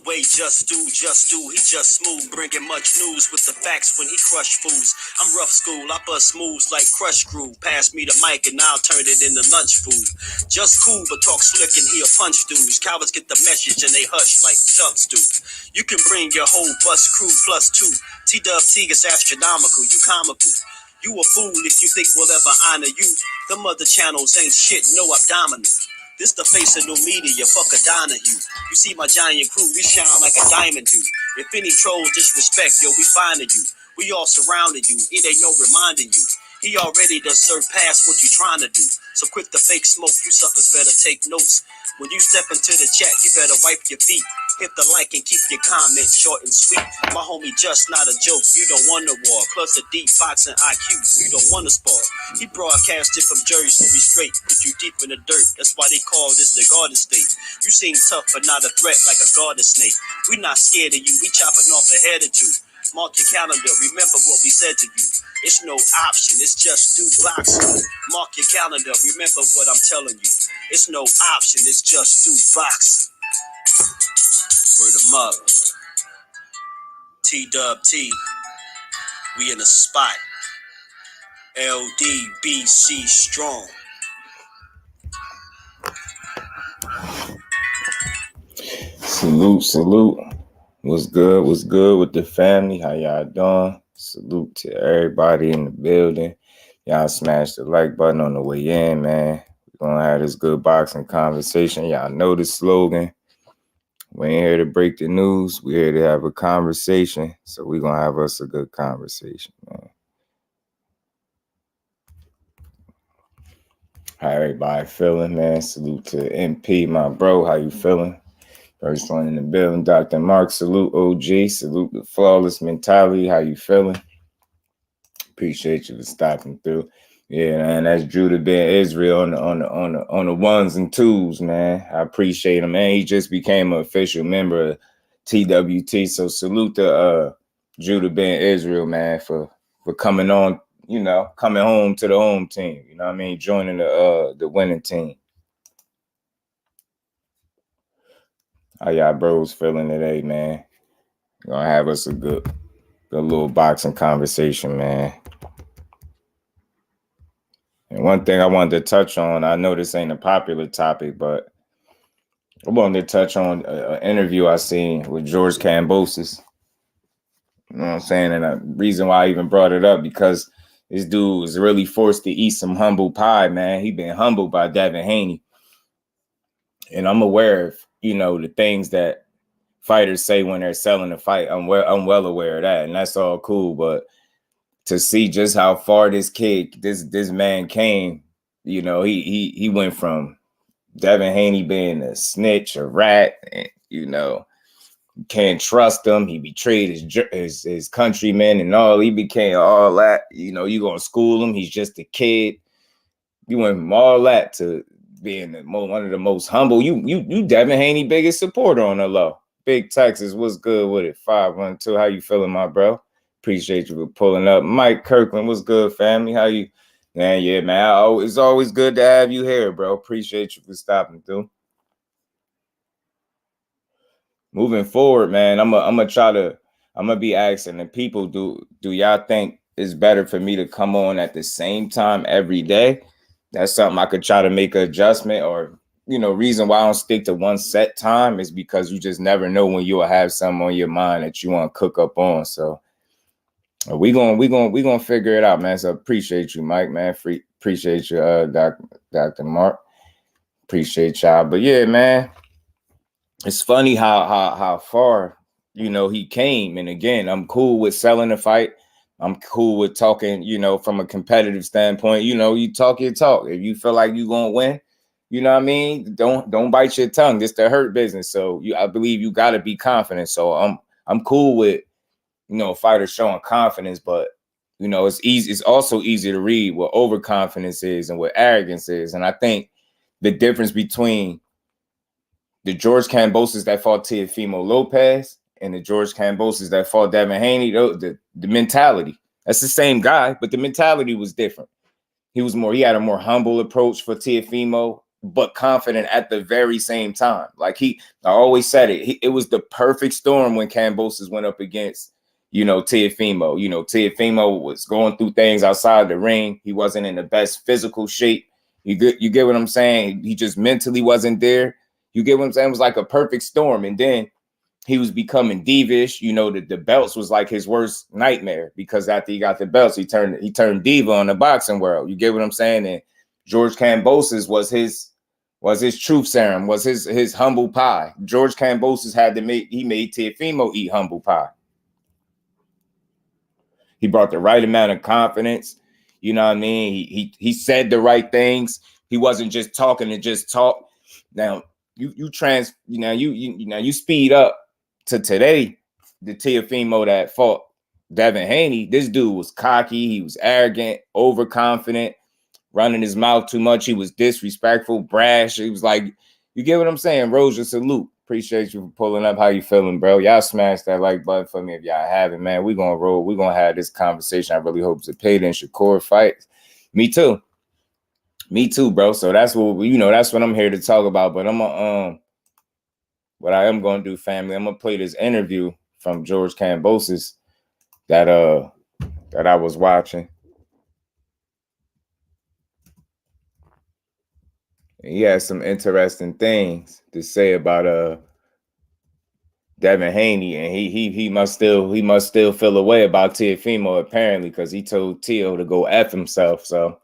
way just do, he just smooth, bringing much news with the facts when he crush fools. I'm rough school, I bust moves like Crush Crew. Pass me the mic and I'll turn it into lunch food. Just cool, but talk slick and he'll punch dudes. Cowards get the message and they hush like chumps do. You can bring your whole bus crew plus two. T-Dub-T is astronomical, you comical. You a fool if you think we'll ever honor you. Them other channels ain't shit, no abdominal. This the face of new media, fuck a Donahue. You see my giant crew, we shine like a diamond do. If any trolls disrespect, yo, we finding you. We all surrounded you, it ain't no reminding you. He already done surpassed what you trying to do. So quit the fake smoke, you suckers better take notes. When you step into the chat, you better wipe your feet. Hit the like and keep your comments short and sweet. My homie just not a joke, you don't want a war. Plus a deep boxing IQ, you don't want to spar. He broadcasted from Jersey, so we straight. Put you deep in the dirt, that's why they call this the Garden State. You seem tough but not a threat like a garden snake. We not scared of you, we chopping off a head or two. Mark your calendar, remember what we said to you. It's no option, it's just do boxing. Mark your calendar, remember what I'm telling you. It's no option, it's just do boxing. Word of mother. T-Dub-T. We in the spot. LDBC strong. Salute. What's good with the family? How y'all doing? Salute to everybody in the building. Y'all smash the like button on the way in, man. We're gonna have this good boxing conversation. Y'all know the slogan. We ain't here to break the news. We're here to have a conversation. So we're gonna have us a good conversation, man. How everybody feeling, man? Salute to MP, my bro. How you feeling? First one in the building, Dr. Mark. Salute, OG. Salute the flawless mentality. How you feeling? Appreciate you for stopping through. Yeah, man. That's Judah Ben Israel on the ones and twos, man. I appreciate him, man. He just became an official member of TWT. So salute to Judah Ben Israel, man, for coming on, coming home to the home team. You know what I mean? Joining the winning team. How y'all bros feeling today, man? Gonna have us a good little boxing conversation, man. And one thing I wanted to touch on, I know this ain't a popular topic, but I wanted to touch on an interview I seen with George Kambosos. You know what I'm saying? And the reason why I even brought it up, because this dude was really forced to eat some humble pie, man. He been humbled by Devin Haney. And I'm aware of, the things that fighters say when they're selling a fight. I'm well aware of that, and that's all cool. But to see just how far this man came, he went from Devin Haney being a snitch, a rat, and you can't trust him. He betrayed his countrymen and all. He became all that. You gonna school him. He's just a kid. You went from all that to being one of the most humble. You Devin Haney biggest supporter on the low. Big Texas, what's good with it? 512. How you feeling, my bro? Appreciate you for pulling up. Mike Kirkland, what's good, family? How you? Man, yeah, man. It's always good to have you here, bro. Appreciate you for stopping through. Moving forward, man, I'm gonna be asking the people, do y'all think it's better for me to come on at the same time every day? That's something I could try to make an adjustment, or reason why I don't stick to one set time is because you just never know when you'll have something on your mind that you want to cook up on. So we gonna figure it out, man. So appreciate you, Mike, man. Appreciate you, Dr. Mark. Appreciate y'all. But yeah, man, it's funny how far he came. And again, I'm cool with selling the fight. I'm cool with talking, from a competitive standpoint. You talk your talk. If you feel like you're gonna win, you know what I mean? Don't bite your tongue. It's the hurt business. So I believe you gotta be confident. So I'm cool with fighters showing confidence, but it's easy. It's also easy to read what overconfidence is and what arrogance is. And I think the difference between the George Kambosos that fought Teofimo Lopez and the George Kambosos that fought Devin Haney, the mentality. That's the same guy, but the mentality was different. He had a more humble approach for Teofimo but confident at the very same time. Like I always said it. It was the perfect storm when Kambosos went up against, Teofimo. Teofimo was going through things outside the ring. He wasn't in the best physical shape. You get what I'm saying? He just mentally wasn't there. You get what I'm saying? It was like a perfect storm. And then he was becoming divish. The belts was like his worst nightmare, because after he got the belts, he turned diva on the boxing world. You get what I'm saying? And George Kambosos was his truth serum, was his humble pie. George Kambosos made Teofimo eat humble pie. He brought the right amount of confidence. You know what I mean? He said the right things. He wasn't just talking to just talk. Now you speed up to today, the Teofimo that fought Devin Haney. This dude was cocky. He was arrogant, overconfident, running his mouth too much. He was disrespectful, brash. He was like, you get what I'm saying? Roja, salute. Appreciate you for pulling up. How you feeling, bro? Y'all smash that like button for me if y'all haven't, man. We're gonna roll. We're gonna have this conversation. I really hope Zepeda and Shakur fight. Me too, bro. So that's what I'm here to talk about. But what I am gonna do, family, I'm gonna play this interview from George Kambosos that I was watching. He has some interesting things to say about Devin Haney, and he must still feel a way about Teofimo, apparently, because he told Teo to go F himself. So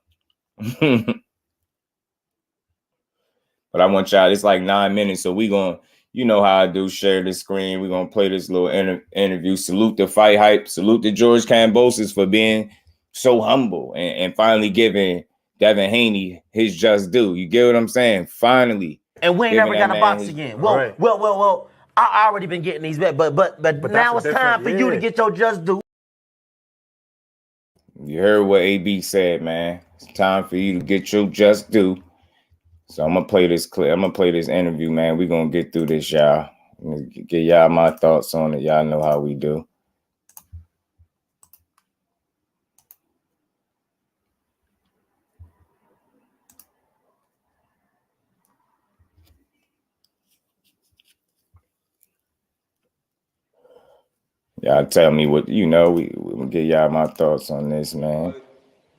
but I want y'all, it's like 9 minutes, so we gonna, how I do, share the screen. We're gonna play this little interview. Salute the fight hype, salute to George Kambosos for being so humble and finally giving Devin Haney his just due. You get what I'm saying? Finally. And we ain't never got a box again. Well, I already been getting these back, but now it's time for you to get your just due. You heard what AB said, man. It's time for you to get your just due. So I'm gonna play this clip. I'm gonna play this interview, man. We're gonna get through this, y'all. I'm gonna get y'all my thoughts on it. Y'all know how we do. Y'all tell me what we'll get y'all my thoughts on this, man.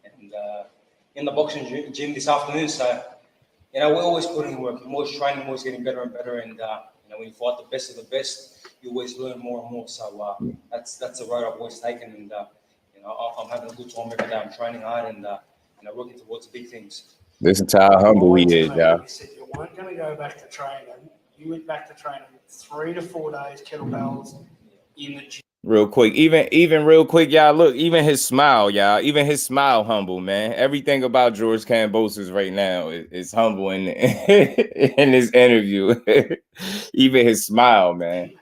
And in the boxing gym this afternoon, so we're always putting in work, we're always training, always getting better and better. And when you fight the best of the best, you always learn more and more. So that's the road I've always taken. And I'm having a good time every day. I'm training hard and working towards big things. Listen to how humble he is, y'all. You said you weren't going to go back to training. You went back to training 3 to 4 days, kettlebells in the gym. Real quick, even real quick, y'all, look, even his smile, humble, man. Everything about George Kambosos right now is humble in this interview. Even his smile, man.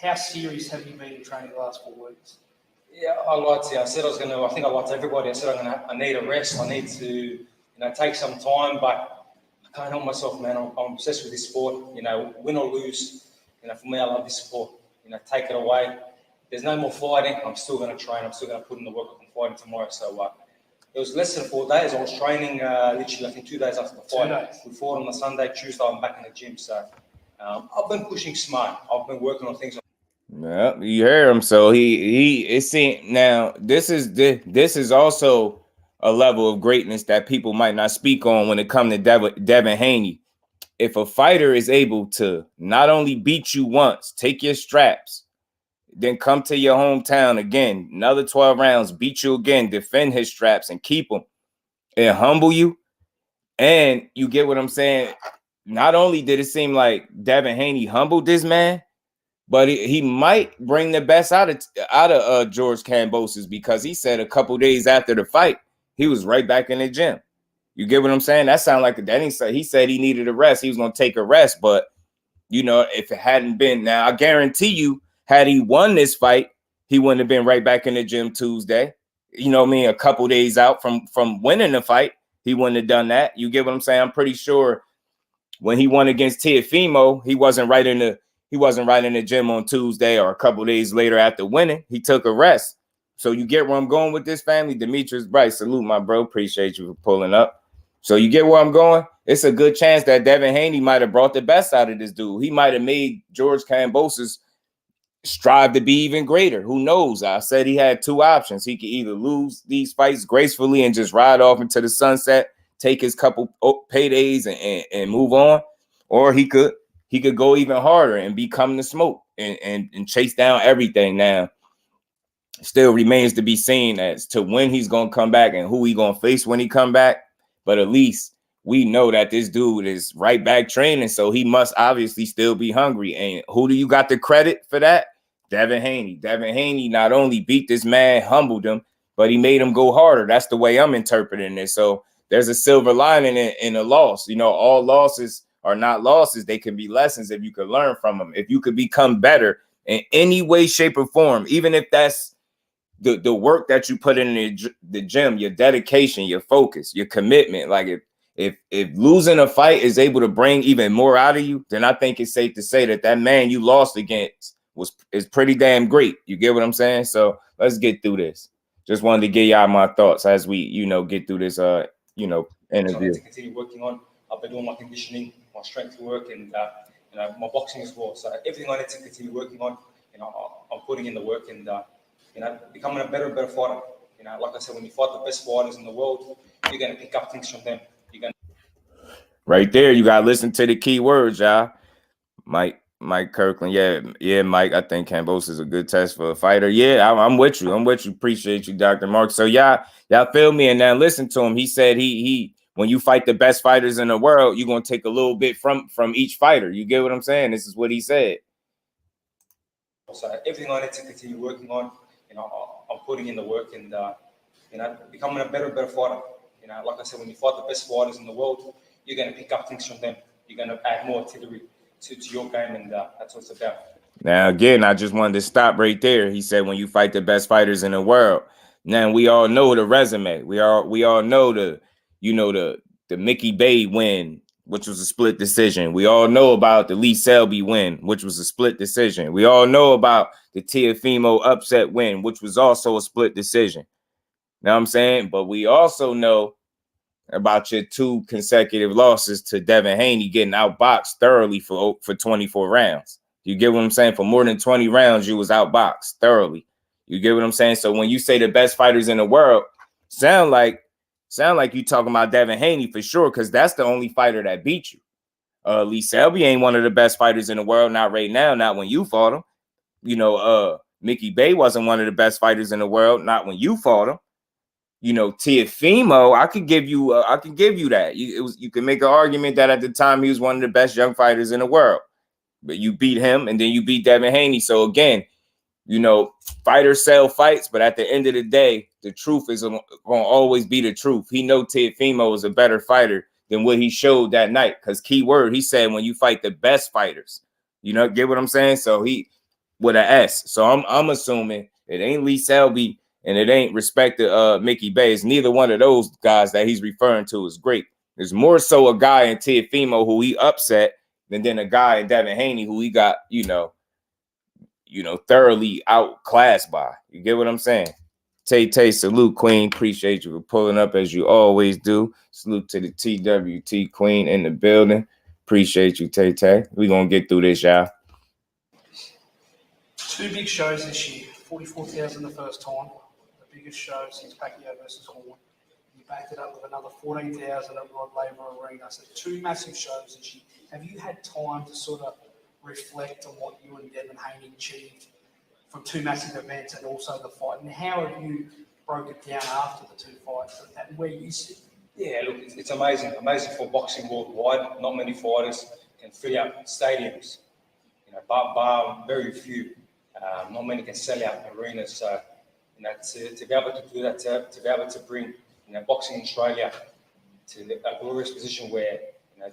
How serious have you been in training the last 4 weeks? Yeah, I lied to you. I said I was going to, I think I lied to everybody. I said I need a rest. I need to, take some time, but I can't help myself, man. I'm obsessed with this sport. Win or lose, for me, I love this sport. Take it away. There's no more fighting. I'm still going to train. I'm still going to put in the work. I'm fighting tomorrow. So it was less than 4 days. I was training literally, I think 2 days after the fight. We fought on the Sunday, Tuesday. I'm back in the gym. So I've been pushing smart. I've been working on things. Yeah, you hear him. So it seems now this is also a level of greatness that people might not speak on when it comes to Devin Haney. If a fighter is able to not only beat you once, take your straps, then come to your hometown again, another 12 rounds, beat you again, defend his straps and keep them and humble you. And you get what I'm saying? Not only did it seem like Devin Haney humbled this man, but he might bring the best out of George Kambosos, because he said a couple days after the fight, he was right back in the gym. You get what I'm saying? That sounded like he said he needed a rest. He was going to take a rest, but if it hadn't been, now I guarantee you, had he won this fight, he wouldn't have been right back in the gym Tuesday. You know what I mean? A couple days out from winning the fight, he wouldn't have done that. You get what I'm saying? I'm pretty sure when he won against Teofimo, he wasn't right in the gym on Tuesday or a couple days later after winning. He took a rest. So you get where I'm going with this, family. Demetrius Bright, salute, my bro. Appreciate you for pulling up. So you get where I'm going? it's a good chance that Devin Haney might have brought the best out of this dude. He might have made George Kambosos strive to be even greater. Who knows? I said he had two options. He could either lose these fights gracefully and just ride off into the sunset, take his couple paydays and move on, or he could go even harder and become the smoke and chase down everything. Now, still remains to be seen as to when he's going to come back and who he going to face when he come back. But at least we know that this dude is right back training, so he must obviously still be hungry. And who do you got the credit for that? Devin Haney. Devin Haney not only beat this man, humbled him, but he made him go harder. That's the way I'm interpreting it. So there's a silver lining in a loss. You know, all losses are not losses. They can be lessons if you could learn from them. If you could become better in any way, shape, or form, even if that's the work that you put in the gym, your dedication, your focus, your commitment. Like if losing a fight is able to bring even more out of you, then I think it's safe to say that man you lost against is pretty damn great. You get what I'm saying? So let's get through this. Just wanted to give y'all my thoughts as we, get through this, interview. So I need to continue working on. I've been doing my conditioning, my strength work, and my boxing as well. So everything I need to continue working on, I'm putting in the work and becoming a better and better fighter. Like I said, when you fight the best fighters in the world, you're gonna pick up things from them. Right there, you gotta listen to the key words, y'all. Mike Kirkland. Yeah, Mike. I think Kambosos is a good test for a fighter. Yeah, I'm with you. Appreciate you, Dr. Mark. So y'all feel me? And now listen to him. He said he when you fight the best fighters in the world, you're gonna take a little bit from each fighter. You get what I'm saying? This is what he said. So everything I need to continue working on, I'm putting in the work and becoming a better and better fighter. Like I said, when you fight the best fighters in the world, you're gonna pick up things from them. You're gonna add more artillery to your game, and that's what it's about. Now, again, I just wanted to stop right there. He said, when you fight the best fighters in the world. Now, we all know the resume. We all know the Mickey Bay win, which was a split decision. We all know about the Lee Selby win, which was a split decision. We all know about the Teofimo upset win, which was also a split decision. Know what I'm saying? But we also know about your two consecutive losses to Devin Haney getting outboxed thoroughly for 24 rounds. You get what I'm saying? For more than 20 rounds, you was outboxed thoroughly. You get what I'm saying? So when you say the best fighters in the world, sound like you talking about Devin Haney for sure, because that's the only fighter that beat you. Lee Selby ain't one of the best fighters in the world, not right now, not when you fought him. Mickey Bay wasn't one of the best fighters in the world, not when you fought him. Teofimo, I could give you that. You can make an argument that at the time he was one of the best young fighters in the world, but you beat him and then you beat Devin Haney. So again, fighters sell fights, but at the end of the day, the truth is going to always be the truth. He know Teofimo is a better fighter than what he showed that night. Because key word, he said when you fight the best fighters, get what I'm saying? So he with an S. So I'm assuming it ain't Lee Selby. And it ain't respect to Mickey Bay. It's neither one of those guys that he's referring to is great. There's more so a guy in Teofimo who he upset than a guy in Devin Haney who he got, thoroughly outclassed by. You get what I'm saying? Tay, salute, Queen. Appreciate you for pulling up as you always do. Salute to the TWT Queen in the building. Appreciate you, Tay. We're going to get through this, y'all. Two big shows this year. 44,000 the first time. Biggest show since Pacquiao versus Horn. You backed it up with another 14,000 at Rod Laver Arena. So two massive shows this year. Have you had time to sort of reflect on what you and Devin Haney achieved from two massive events and also the fight? And how have you broke it down after the two fights and where you sit? Yeah, look, it's amazing for boxing worldwide. Not many fighters can fill out stadiums. Bar very few. Not many can sell out arenas. So to be able to do that, to be able to bring boxing in Australia to a glorious position where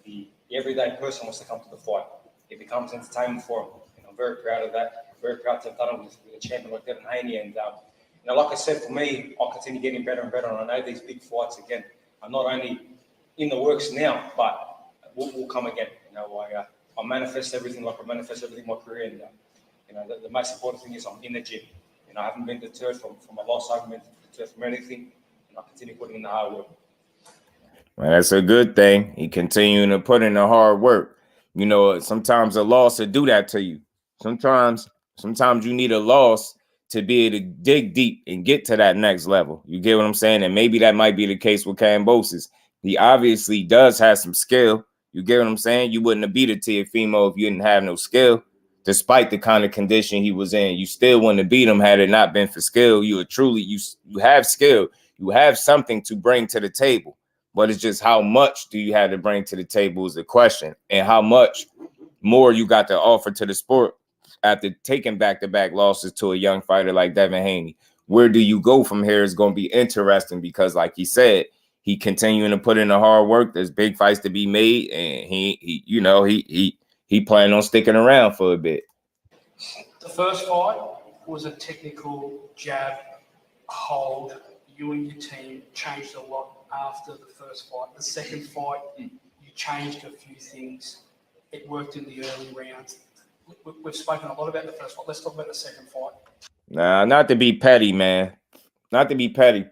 the everyday person wants to come to the fight. It becomes entertainment for them. I'm very proud of that. Very proud to have done it with a champion like Devin Haney. And like I said, for me, I'll continue getting better and better. And I know these big fights again are not only in the works now, but will come again. I manifest everything like I manifest everything in my career. And the most important thing is I'm in the gym. I haven't been deterred from my loss. I haven't been deterred from anything. And I continue putting in the hard work. Well, that's a good thing. He continuing to put in the hard work. You know, sometimes a loss will do that to you. Sometimes you need a loss to be able to dig deep and get to that next level. You get what I'm saying? And maybe that might be the case with Kambosos. He obviously does have some skill. You get what I'm saying? You wouldn't have beat a Teofimo if you didn't have no skill. Despite the kind of condition he was in, you still wouldn't have beat him had it not been for skill. You have skill. You have something to bring to the table. But it's just how much do you have to bring to the table is the question, and how much more you got to offer to the sport after taking back-to-back losses to a young fighter like Devin Haney. Where do you go from here is going to be interesting because, like he said, he continuing to put in the hard work. There's big fights to be made, and he planning on sticking around for a bit. The first fight was a technical jab hold. You and your team changed a lot after the first fight. The second fight, you changed a few things. It worked in the early rounds. We've spoken a lot about the first fight. Let's talk about the second fight. Nah, not to be petty, man. Not to be petty.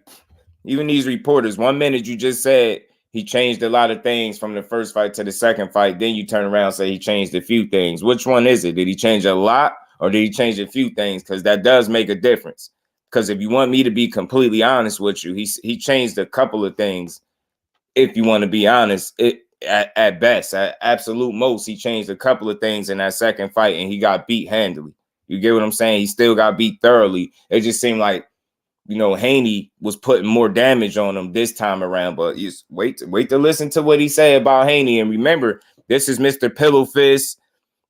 Even these reporters, 1 minute you just said he changed a lot of things from the first fight to the second fight. Then you turn around and say he changed a few things. Which one is it? Did he change a lot or did he change a few things? Because that does make a difference. Because if you want me to be completely honest with you, he changed a couple of things. If you want to be honest, at best, at absolute most, he changed a couple of things in that second fight, and he got beat handily. You get what I'm saying? He still got beat thoroughly. It just seemed like, you know, Haney was putting more damage on him this time around. But just wait to listen to what he said about Haney. And remember, this is Mr. Pillow Fist.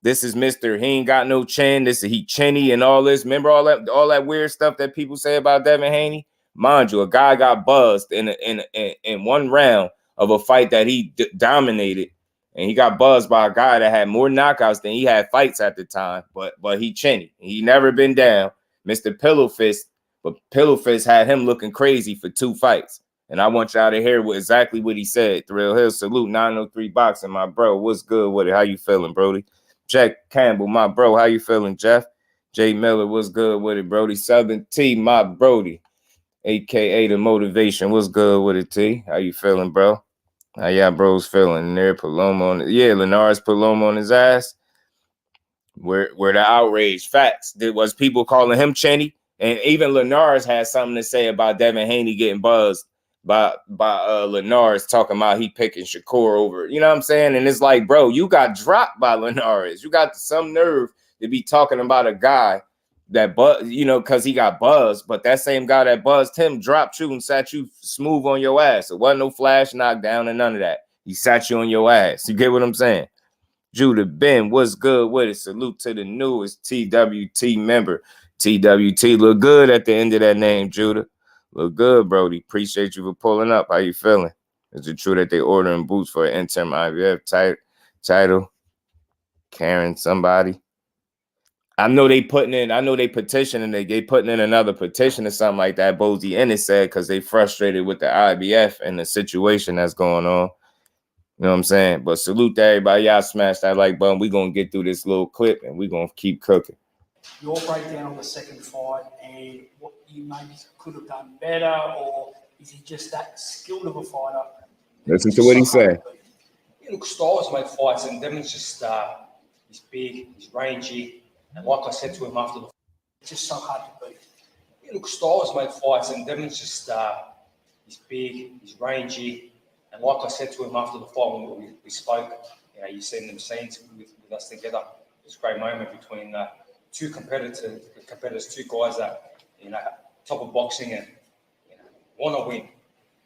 This is Mr. He ain't got no chin. This is he chinny and all this. Remember all that weird stuff that people say about Devin Haney? Mind you, a guy got buzzed in one round of a fight that he dominated, and he got buzzed by a guy that had more knockouts than he had fights at the time. But he chinny. He never been down, Mr. Pillow Fist. But Pillow Fist had him looking crazy for 2 fights. And I want y'all to hear exactly what he said. Thrill Hill, salute 903 Boxing, my bro. What's good with it? How you feeling, Brody? Jack Campbell, my bro. How you feeling, Jeff? Jay Miller, what's good with it, Brody? Southern T, my Brody, a.k.a. The Motivation. What's good with it, T? How you feeling, bro? How y'all bros feeling? There, Paloma on it. Yeah, Linares Paloma on his ass. Where the outrage? Facts. There was people calling him Cheney. And even Linares had something to say about Devin Haney getting buzzed by Linares, talking about he picking Shakur over. You know what I'm saying? And it's like, bro, you got dropped by Linares. You got some nerve to be talking about a guy that because he got buzzed, but that same guy that buzzed him dropped you and sat you smooth on your ass. It wasn't no flash knockdown and none of that. He sat you on your ass. You get what I'm saying? Judah Ben, what's good with it? Salute to the newest TWT member. TWT look good at the end of that name, Judah. Look good, Brody. Appreciate you for pulling up. How you feeling? Is it true that they ordering boots for an interim IVF title? Karen, somebody. I know they petitioning, they putting in another petition or something like that. Bozy Ennis said because they frustrated with the IBF and the situation that's going on. You know what I'm saying? But salute to everybody. Y'all smash that like button. We're going to get through this little clip and we're going to keep cooking. Your breakdown on the second fight and what you maybe could have done better, or is he just that skilled of a fighter? Listen to what he said. Yeah, look, styles make fights, and Devin's just he's big, he's rangy, and like I said to him after the fight, It's just so hard to beat. yeah, look, styles make fights, and Devin's just he's big, he's rangy, and like I said to him after the fight when we spoke, you know, you've seen them scenes with us together. It's a great moment between two competitors, two guys that, you know, top of boxing and, you know, want to win.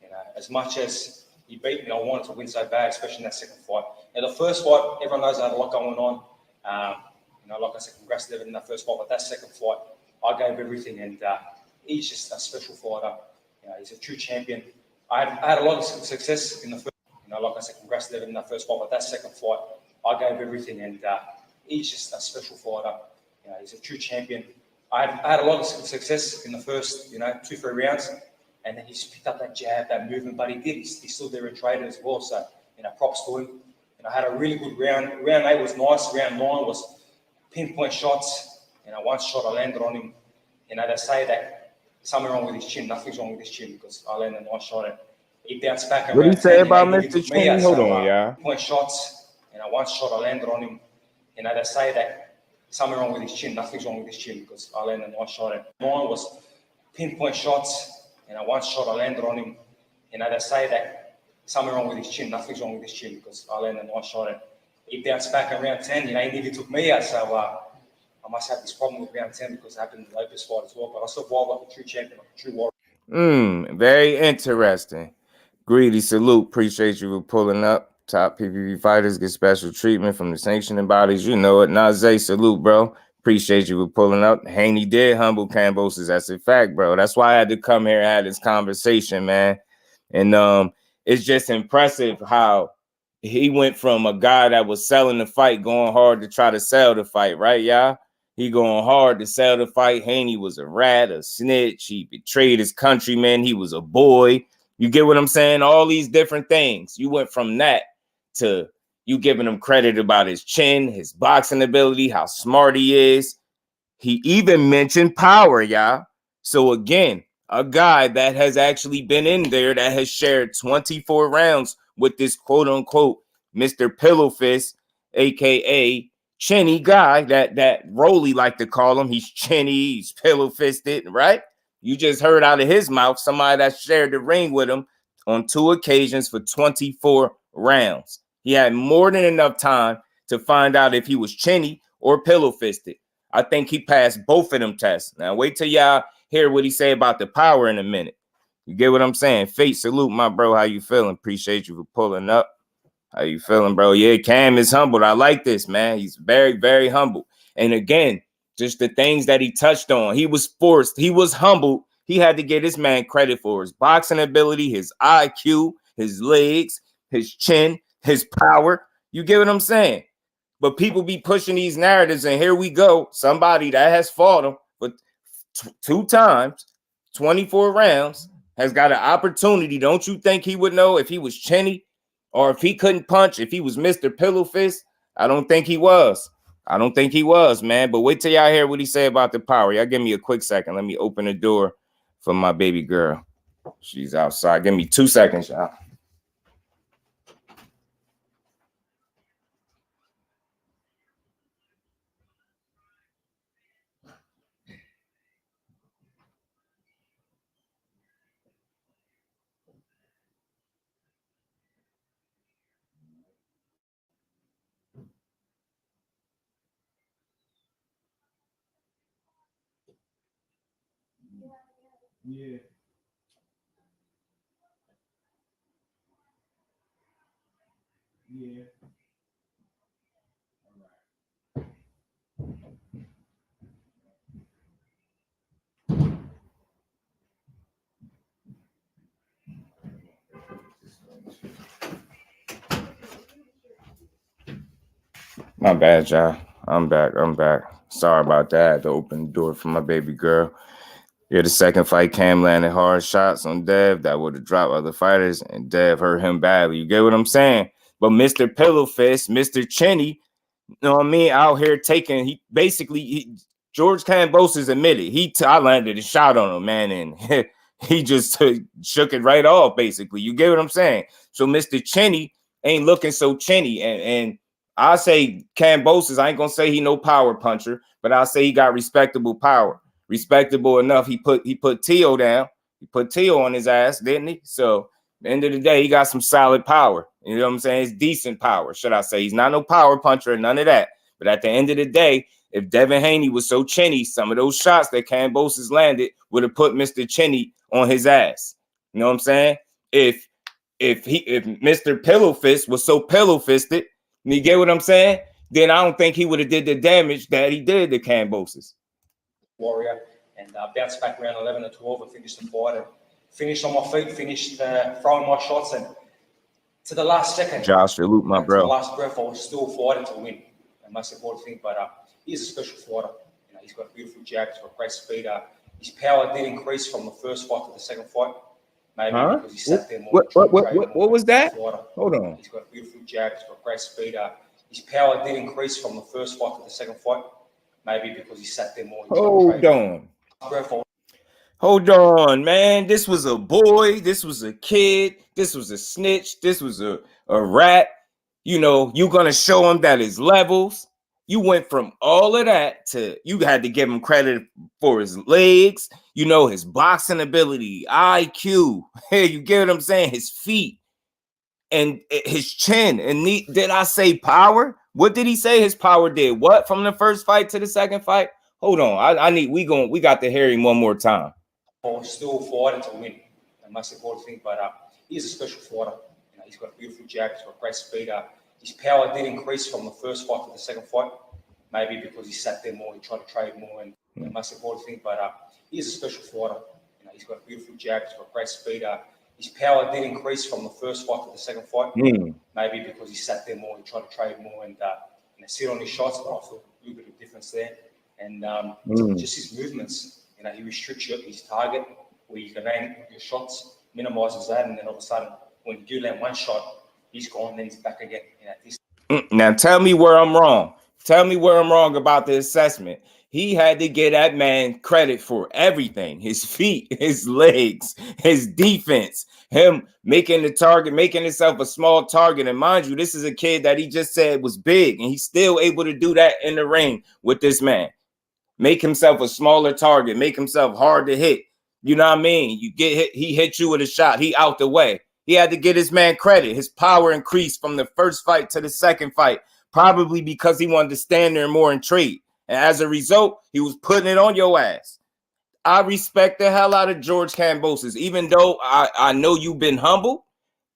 You know, as much as he beat me, I wanted to win so bad, especially in that second fight. Now, the first fight, everyone knows I had a lot going on. You know, like I said, congrats to Devin in that first fight, but that second fight, I gave everything, and he's just a special fighter. You know, he's a true champion. I had a lot of success in the first. You know, like I said, congrats to Devin in that first fight, but that second fight, I gave everything, and he's just a special fighter. You know, he's a true champion. I had a lot of success in the first, you know, 2-3 rounds, and then he's picked up that jab, that movement, but he did. He's still there and traded as well. So, you know, props to him. And I had a really good round. Round 8 was nice. Round 9 was pinpoint shots. You know, one shot I landed on him. You know, they say that something wrong with his chin. Nothing's wrong with his chin because I landed a nice shot. And He bounced back around What do you say 10. about He Mr. took me Cheney? out. Hold So, on, y'all. point shots. One shot I landed on him. They say that something wrong with his chin. Nothing's wrong with his chin because I landed a nice shot. And mine was pinpoint shots. One shot I landed on him. They say that something wrong with his chin. Nothing's wrong with his chin because I landed a nice shot. And he bounced back around 10. He nearly took me out. So I must have this problem with round 10 because it happened in the Lopez fight as well. But I still wild like a true champion, like a true warrior. Very interesting. Greedy salute. Appreciate you for pulling up. Top PPV fighters get special treatment from the sanctioning bodies. You know it. Nazay, salute, bro. Appreciate you for pulling up. Haney did humble Kambosos. That's a fact, bro. That's why I had to come here and have this conversation, man. And it's just impressive how he went from a guy that was selling the fight, going hard to try to sell the fight, right, y'all? He going hard to sell the fight. Haney was a rat, a snitch. He betrayed his countrymen. He was a boy. You get what I'm saying? All these different things. You went from that to you giving him credit about his chin, his boxing ability, how smart he is. He even mentioned power, y'all. So again, a guy that has actually been in there that has shared 24 rounds with this quote unquote Mr. Pillow Fist, aka chinny guy that Rolly like to call him. He's chinny, he's pillow fisted, right? You just heard out of his mouth somebody that shared the ring with him on 2 occasions for 24 rounds. He had more than enough time to find out if he was chinny or pillow fisted. I think he passed both of them tests. Now wait till y'all hear what he say about the power in a minute. You get what I'm saying? Fate, salute, my bro. How you feeling? Appreciate you for pulling up. How you feeling, bro? Yeah, Cam is humbled. I like this, man. He's very, very humble. And again, just the things that he touched on. He was forced. He was humbled. He had to get this man credit for his boxing ability, his IQ, his legs, his chin, his power. You get what I'm saying? But people be pushing these narratives, and here we go. Somebody that has fought him for 2 times, 24 rounds, has got an opportunity. Don't you think he would know if he was chinny or if he couldn't punch, if he was Mr. Pillow Fist? I don't think he was. I don't think he was, man. But wait till y'all hear what he said about the power. Y'all give me a quick second. Let me open the door for my baby girl. She's outside. Give me 2 seconds, y'all. Yeah. Yeah. My bad, y'all. I'm back. Sorry about that. I had to open the door for my baby girl. Yeah, the second fight, Cam landed hard shots on Dev that would have dropped other fighters, and Dev hurt him badly. You get what I'm saying? But Mr. Pillow Fist, Mr. Chinny, you know what I mean, out here taking, George Kambosos admitted, I landed a shot on him, man, and he just shook it right off, basically. You get what I'm saying? So Mr. Chinny ain't looking so chinny, and I say Kambosos, I ain't gonna say he no power puncher, but I'll say he got respectable power. Respectable enough. He put Tio down. He put Tio on his ass, didn't he? So at the end of the day, he got some solid power. You know what I'm saying? It's decent power, should I say. He's not no power puncher and none of that. But at the end of the day, if Devin Haney was so chinny, some of those shots that Kambosos landed would have put Mr. Chinny on his ass. You know what I'm saying? If Mr. Pillow Fist was so pillow fisted, you get what I'm saying? Then I don't think he would have did the damage that he did to Kambosos. Warrior, and bounced back around 11 or 12 and finished the fight and finished on my feet, finished throwing my shots, and to the last second, Josh, salute my bro. To the last breath, I was still fighting to win. The most important thing, but he's a special fighter. You know, he's got a beautiful jab, he's got great speed. His power did increase from the first fight to the second fight. Maybe because he sat there more. What was that? Hold on. He's got a beautiful jab, he's got great speed. His power did increase from the first fight to the second fight. Maybe because he sat there more. Hold Hold on, man. This was a boy. This was a kid. This was a snitch. This was a rat. You know, you're going to show him that his levels. You went from all of that to you had to give him credit for his legs, you know, his boxing ability, IQ. Hey, you get what I'm saying? His feet and his chin. And did I say power? What did he say his power did? What from the first fight to the second fight? Hold on. We got to hear him one more time. Or still fighting to win. The most important thing, but he's a special fighter. You know, he's got a beautiful jab, he's got great speed. His power did increase from the first fight to the second fight, maybe because he sat there more, he tried to trade more, and the most important thing, but he's a special fighter. You know, he's got a beautiful jab, he's got great speed. His power did increase from the first fight to the second fight, maybe because he sat there more, he tried to trade more, and sit on his shots, but I feel a little bit of difference there. And just his movements. You know, he restricts his target where you can aim your shots, minimises that, and then all of a sudden, when you do land one shot, he's gone, then he's back again. You know, now tell me where I'm wrong. Tell me where I'm wrong about the assessment. He had to get that man credit for everything: his feet, his legs, his defense, him making the target, making himself a small target. And mind you, this is a kid that he just said was big, and he's still able to do that in the ring with this man. Make himself a smaller target, make himself hard to hit. You know what I mean? You get hit, he hit you with a shot, he out the way. He had to get his man credit. His power increased from the first fight to the second fight, probably because he wanted to stand there more and trade. And as a result, he was putting it on your ass. I respect the hell out of George Kambosos. Even though I know you've been humble,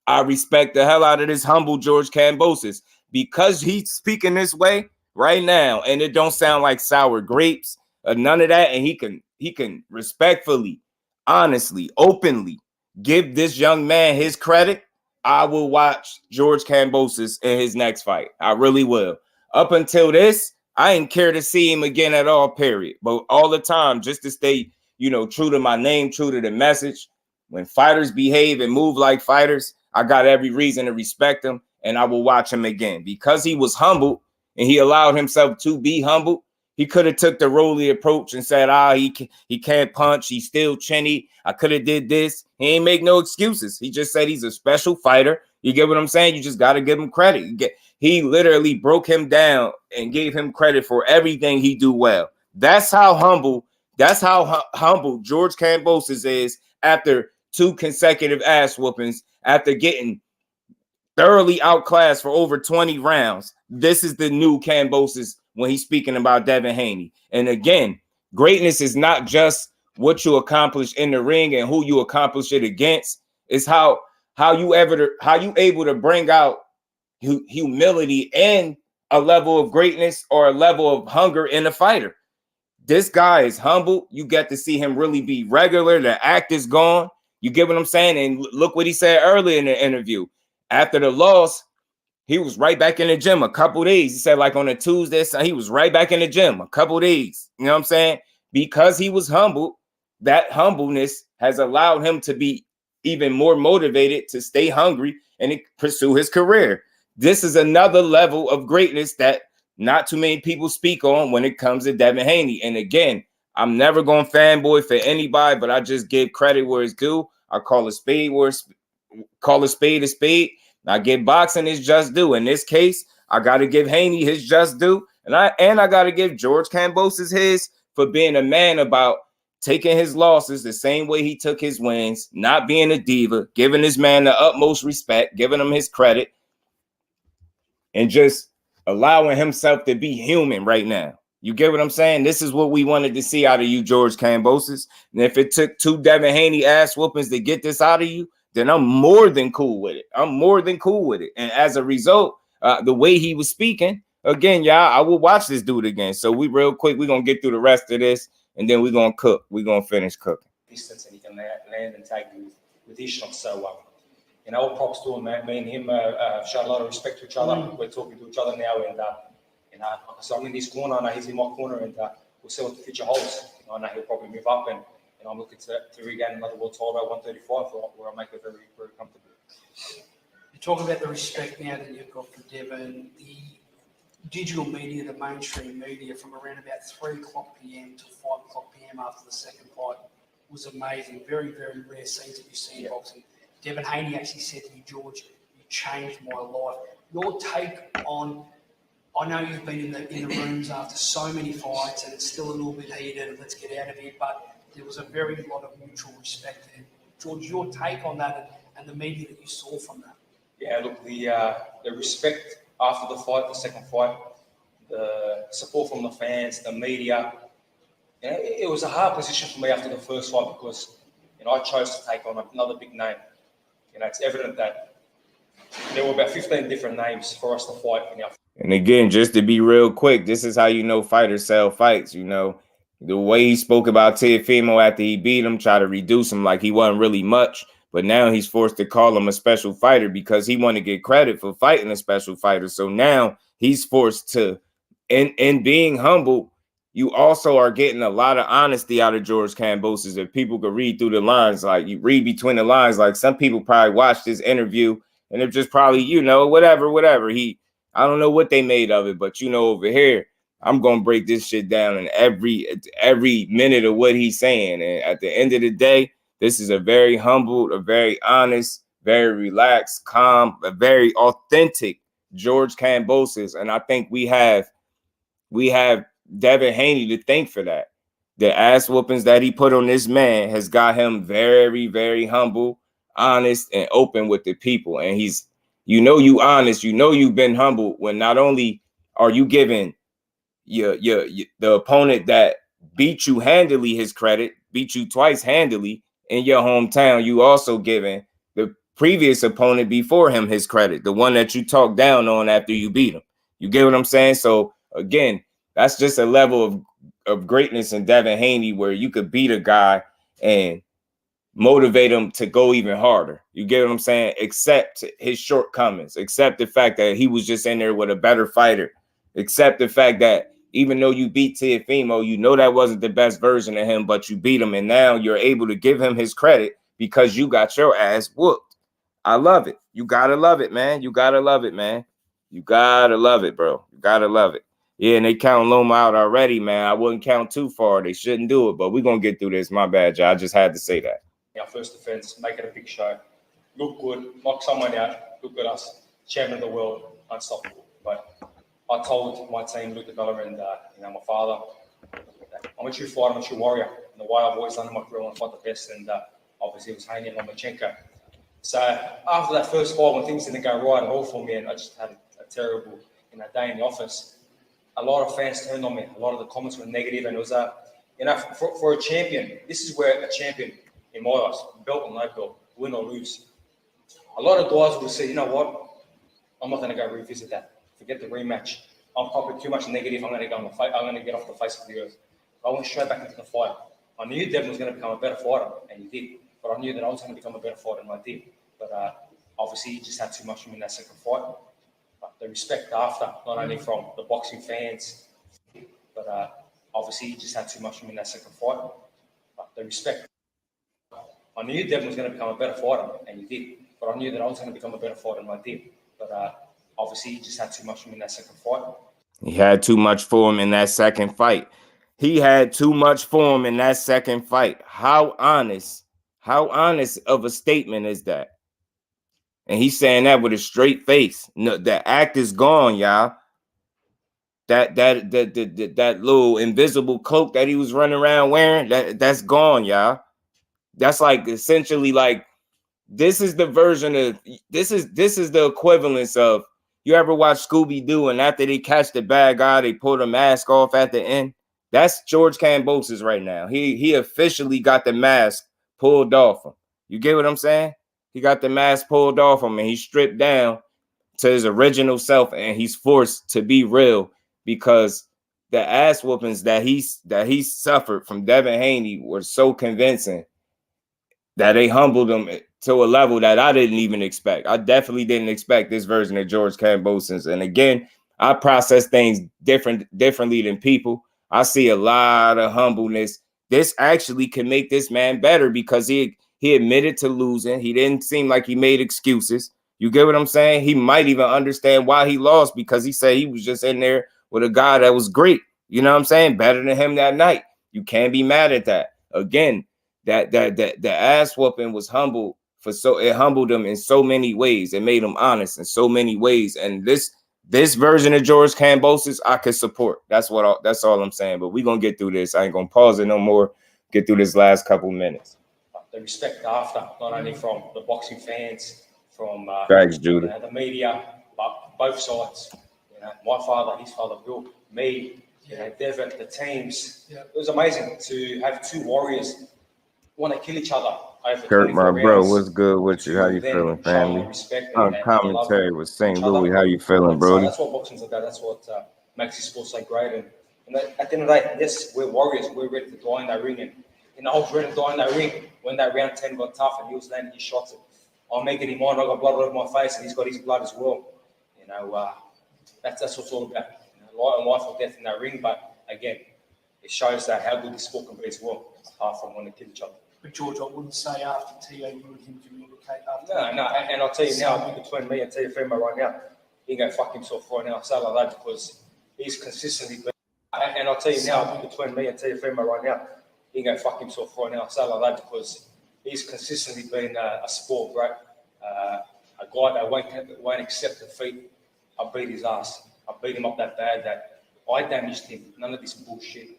I respect the hell out of this humble George Kambosos because he's speaking this way right now, and it don't sound like sour grapes or none of that. And he can respectfully, honestly, openly give this young man his credit. I will watch George Kambosos in his next fight. I really will. Up until this, I ain't care to see him again at all, period. But all the time, just to stay, you know, true to my name, true to the message. When fighters behave and move like fighters, I got every reason to respect him, and I will watch him again. Because he was humble and he allowed himself to be humble, he could have took the Rolly approach and said, he can't punch, he's still chinny, I could have did this. He ain't make no excuses. He just said he's a special fighter. You get what I'm saying? You just got to give him credit. He literally broke him down and gave him credit for everything he do well. That's how humble George Kambosos is after 2 consecutive ass whoopings, after getting thoroughly outclassed for over 20 rounds. This is the new Kambosos when he's speaking about Devin Haney. And again, greatness is not just what you accomplish in the ring and who you accomplish it against. It's how you able to bring out humility and a level of greatness or a level of hunger in a fighter. This guy is humble. You get to see him really be regular. The act is gone. You get what I'm saying? And look what he said earlier in the interview. After the loss, he was right back in the gym a couple days. He said, like on a Tuesday, he was right back in the gym a couple days. You know what I'm saying? Because he was humble, that humbleness has allowed him to be even more motivated to stay hungry and pursue his career. This is another level of greatness that not too many people speak on when it comes to Devin Haney. And again, I'm never going to fanboy for anybody, but I just give credit where it's due. I call a spade a spade. I give boxing his just due. In this case, I got to give Haney his just due. And I got to give George Kambosos his for being a man about taking his losses the same way he took his wins, not being a diva, giving his man the utmost respect, giving him his credit, and just allowing himself to be human right now. You get what I'm saying? This is what we wanted to see out of you, George Kambosos. And if it took 2 Devin Haney ass whoopings to get this out of you, then I'm more than cool with it. And as a result, the way he was speaking, again, y'all, I will watch this dude again. So we real quick, we're going to get through the rest of this, and then we're going to cook. We're going to finish cooking. Distance, and he can land and take with his shots. So, you know, all props to him, man. Me and him show a lot of respect to each other. We're talking to each other now, and you know, so I'm in this corner, I know he's in my corner, and we'll see what the future holds. You know, I know he'll probably move up, and I'm looking to regain another world title at 135, where I make it very, very comfortable. You talk about the respect now that you've got for Devin, the digital media, the mainstream media, from around about 3 o'clock p.m. to 5 o'clock p.m. after the second fight, was amazing. Very, very rare scenes that you see in boxing. Devin Haney actually said to me, George, you changed my life. Your take on, I know you've been in the rooms after so many fights and it's still a little bit heated and let's get out of here, but there was a very lot of mutual respect there. George, your take on that and the media that you saw from that? Yeah, look, the respect after the fight, the second fight, the support from the fans, the media, you know, it was a hard position for me after the first fight because, you know, I chose to take on another big name. You know, it's evident that there were about 15 different names for us to fight in our. And again, just to be real quick, this is how you know fighters sell fights. You know, the way he spoke about Teofimo after he beat him, try to reduce him like he wasn't really much. But now he's forced to call him a special fighter because he want to get credit for fighting a special fighter. So now he's forced to, in being humble, you also are getting a lot of honesty out of George Kambosos. If people could read through the lines, like you read between the lines, like some people probably watched this interview and they're just probably, you know, whatever. I don't know what they made of it, but you know, over here, I'm gonna break this shit down in every minute of what he's saying. And at the end of the day, this is a very humble, a very honest, very relaxed, calm, a very authentic George Kambosos. And I think we have Devin Haney to thank for that. The ass whoopings that he put on this man has got him very, very humble, honest, and open with the people. And he's, you know, you honest, you know, you've been humble when not only are you giving the opponent that beat you handily his credit, beat you twice handily in your hometown, you also giving the previous opponent before him his credit, the one that you talked down on after you beat him. You get what I'm saying? So again, that's just a level of greatness in Devin Haney where you could beat a guy and motivate him to go even harder. You get what I'm saying? Accept his shortcomings, accept the fact that he was just in there with a better fighter, accept the fact that even though you beat Teofimo, you know that wasn't the best version of him, but you beat him, and now you're able to give him his credit because you got your ass whooped. I love it. You gotta love it, man. You gotta love it, man. You gotta love it, bro. You gotta love it. Yeah, and they count Loma out already, man. I wouldn't count too far. They shouldn't do it, but we're going to get through this. My bad, y'all. I just had to say that. Our first defense, make it a big show. Look good, knock someone out, look at us, champion of the world, unstoppable. But I told my team, Luke Bella and you know, my father, I'm a true fighter, I'm a true warrior. And the way I've always done in my career, I want to fight the best. And obviously it was Haney and Lomachenko. So after that first fight, when things didn't go right at all for me, and I just had a terrible day in the office, a lot of fans turned on me. A lot of the comments were negative, and it was for a champion. This is where a champion, in my eyes, belt or no belt, win or lose. A lot of guys will say, you know what? I'm not going to go revisit that. Forget the rematch. I'm probably too much negative. I'm going to go on the fight. I'm going to get off the face of the earth. I went straight back into the fight. I knew Devin was going to become a better fighter, and he did. But I knew that I was going to become a better fighter, and I did. But obviously, he just had too much for me in that second fight. But the respect after, not only from the boxing fans, but obviously, he just had too much for me in that second fight. But the respect. I knew Devin was going to become a better fighter, and he did. But I knew that I was going to become a better fighter, and I did. But obviously, he just had too much for me in that second fight. He had too much for him in that second fight. He had too much for him in that second fight. How honest of a statement is that? And he's saying that with a straight face. No, the act is gone, y'all. That little invisible cloak that he was running around wearing, that's gone, y'all. That's like essentially like this is the version of this is the equivalence of, you ever watch Scooby-Doo and after they catch the bad guy, they pull the mask off at the end? That's George Kambosos right now. He officially got the mask pulled off him. You get what I'm saying? He got the mask pulled off him and he's stripped down to his original self, and he's forced to be real because the ass whoopings that he suffered from Devin Haney were so convincing that they humbled him to a level that I didn't even expect. I definitely didn't expect this version of George Kambosos. And again, I process things differently than people. I see a lot of humbleness. This actually can make this man better because he admitted to losing. He didn't seem like he made excuses. You get what I'm saying? He might even understand why he lost because he said he was just in there with a guy that was great. You know what I'm saying? Better than him that night. You can't be mad at that. Again, the ass whooping was humble for it humbled him in so many ways. It made him honest in so many ways. And this version of George Kambosos, I could support. That's all I'm saying. But we're gonna get through this. I ain't gonna pause it no more. Get through this last couple minutes. The respect after, not only from the boxing fans, from thanks, Judah. The media, but both sides. My father, his father, Bill, me, Devin, the teams. Yeah. It was amazing to have two warriors want to kill each other. Kurt, my bro, what's good with you? How you feeling, family? Commentary with St. Louis. How you feeling, bro? That's what boxing's about. That's what makes this sport so great. And at the end of the day, yes, we're warriors. We're ready to die in that ring. And I was ready to die in that ring when that round 10 got tough and he was landing his shots. I'm making him on. I got blood all over my face, and he's got his blood as well. That's what it's all about. Life and life or death in that ring. But again, it shows that how good this sport can be as well, apart from wanting to kill each other. But George, I wouldn't say after TO you and him communicate after. No, and I'll tell you now, between me and Teofimo right now, he can go fuck himself right now. I say like that because he's consistently been. And I'll tell you now, between me and Teofimo right now, he can go fuck himself right now. I say like that because he's consistently been a sport, right? A guy that won't accept defeat. I beat his ass. I beat him up that bad that I damaged him. None of this bullshit,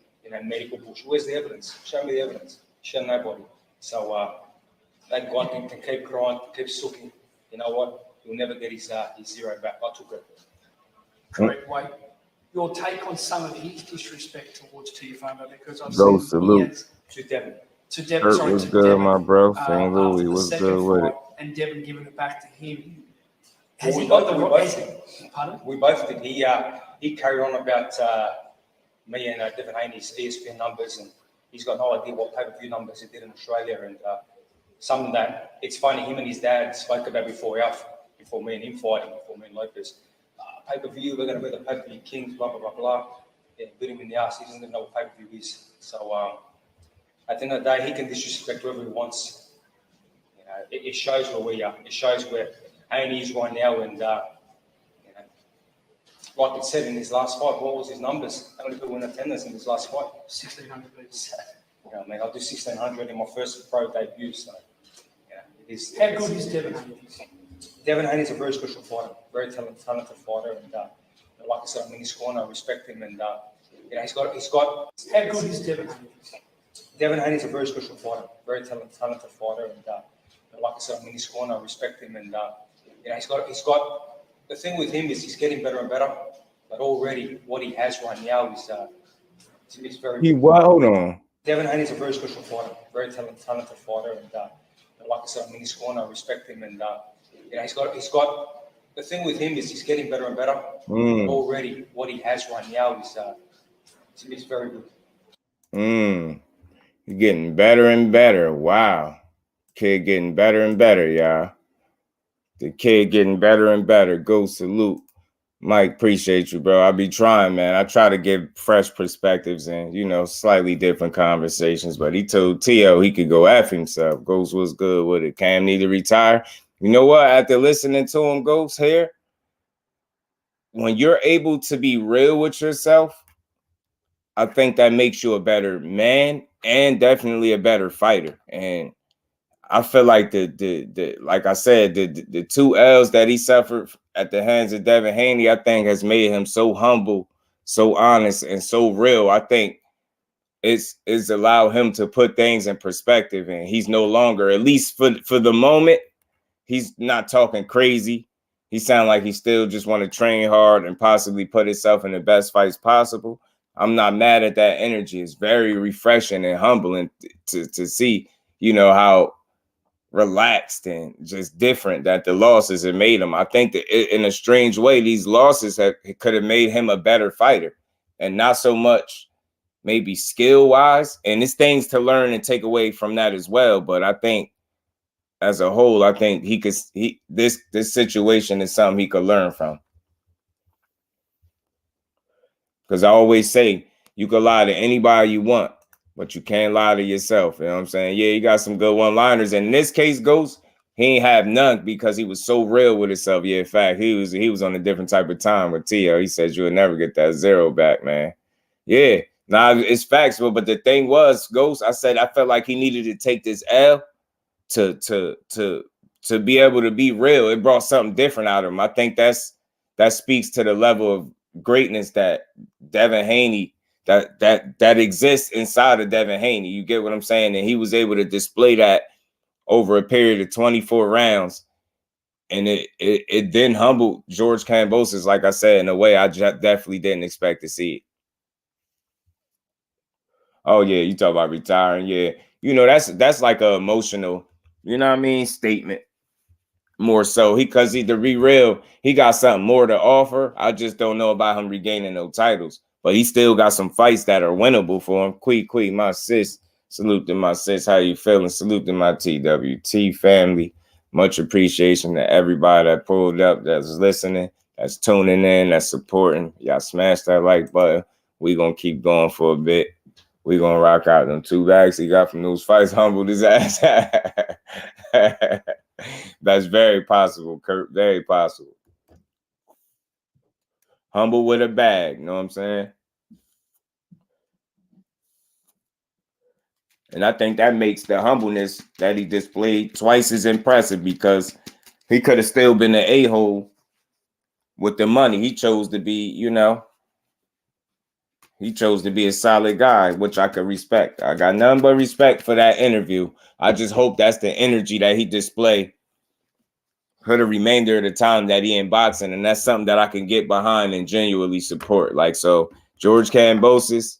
medical bullshit. Where's the evidence? Show me the evidence. Show nobody. So that guy can keep crying, keep sucking. You know what? He'll never get his zero back. I took it. Correct, Wade. Your take on some of his disrespect towards Teofimo, because I've seen salute to Devin. Kurt was good, my bro. St. Louis was good with it. And Devin giving it back to him. We both did. He carried on about me and Devin Haney's ESPN numbers, and he's got no idea what pay-per-view numbers he did in Australia, and something that it's funny him and his dad spoke about before me and him fighting, before me and Lopez. Pay-per-view, we're going to be the pay-per-view kings, blah, blah, blah, blah. Yeah, beat him in the ass. He doesn't even know what pay-per-view is. So at the end of the day, he can disrespect whoever he wants. It shows where we are. It shows where Haney is right now, and like it said in his last fight, what was his numbers? How many people in attendance in his last fight? 1,600 people. Man, I'll do 1,600 in my first pro debut. So, it is. How good is Devin Haney? Devin Haney is a very special fighter, very talented fighter, and like I said, I'm in his corner. I respect him, and he's got. How good is Devin Haney? Devin Haney is a very special fighter, very talented fighter, and like I said, I'm in his corner. I respect him, and he's got. The thing with him is he's getting better and better, but already what he has right now is it's very. Hold on. Devin Haney is a very special fighter, very talented fighter, and like I said, I'm in his corner. I respect him, and he's got. The thing with him is he's getting better and better. Already what he has right now is it's very good. He's getting better and better. Wow, kid getting better and better, y'all. The kid getting better and better. Go salute. Mike, appreciate you, bro. I be trying, man. I try to give fresh perspectives and, slightly different conversations. But he told T.O. he could go F himself. Ghost was good with it. Cam need to retire. You know what? After listening to him, Ghost, here, when you're able to be real with yourself, I think that makes you a better man and definitely a better fighter. And I feel like like I said, the 2 L's that he suffered at the hands of Devin Haney, I think has made him so humble, so honest, and so real. I think it's allowed him to put things in perspective, and he's no longer, at least for the moment, he's not talking crazy. He sounds like he still just want to train hard and possibly put himself in the best fights possible. I'm not mad at that energy. It's very refreshing and humbling to see, how relaxed and just different that the losses have made him. I think that in a strange way, these losses could have made him a better fighter, and not so much maybe skill wise. And it's things to learn and take away from that as well. But I think as a whole, I think this situation is something he could learn from. Because I always say you can lie to anybody you want, but you can't lie to yourself. You know what I'm saying? Yeah, you got some good one-liners. And in this case, Ghost, he ain't have none because he was so real with himself. Yeah, in fact, he was on a different type of time with T.O. He said you'll never get that zero back, man. Yeah, Nah, it's facts, but the thing was, Ghost, I said I felt like he needed to take this L to be able to be real. It brought something different out of him. I think that speaks to the level of greatness that Devin Haney that exists inside of Devin Haney. You get what I'm saying? And he was able to display that over a period of 24 rounds. And it then humbled George Kambosos, like I said, in a way I definitely didn't expect to see it. Oh yeah, you talk about retiring. Yeah, you know that's like a emotional, you know what I mean, statement. More so, because to be real, he got something more to offer. I just don't know about him regaining no titles, but he still got some fights that are winnable for him. Quee, my sis, salute to my sis. How you feeling? Salute to my TWT family. Much appreciation to everybody that pulled up, that's listening, that's tuning in, that's supporting. Y'all smash that like button. We gonna keep going for a bit. We gonna rock out them 2 bags he got from those fights. Humbled his ass. That's very possible, Kurt. Very possible. Humble with a bag. You know what I'm saying? And I think that makes the humbleness that he displayed twice as impressive, because he could have still been an a-hole with the money. He chose to be, he chose to be a solid guy, which I could respect. I got nothing but respect for that interview. I just hope that's the energy that he displayed for the remainder of the time that he in boxing. And that's something that I can get behind and genuinely support. Like, so George Kambosos,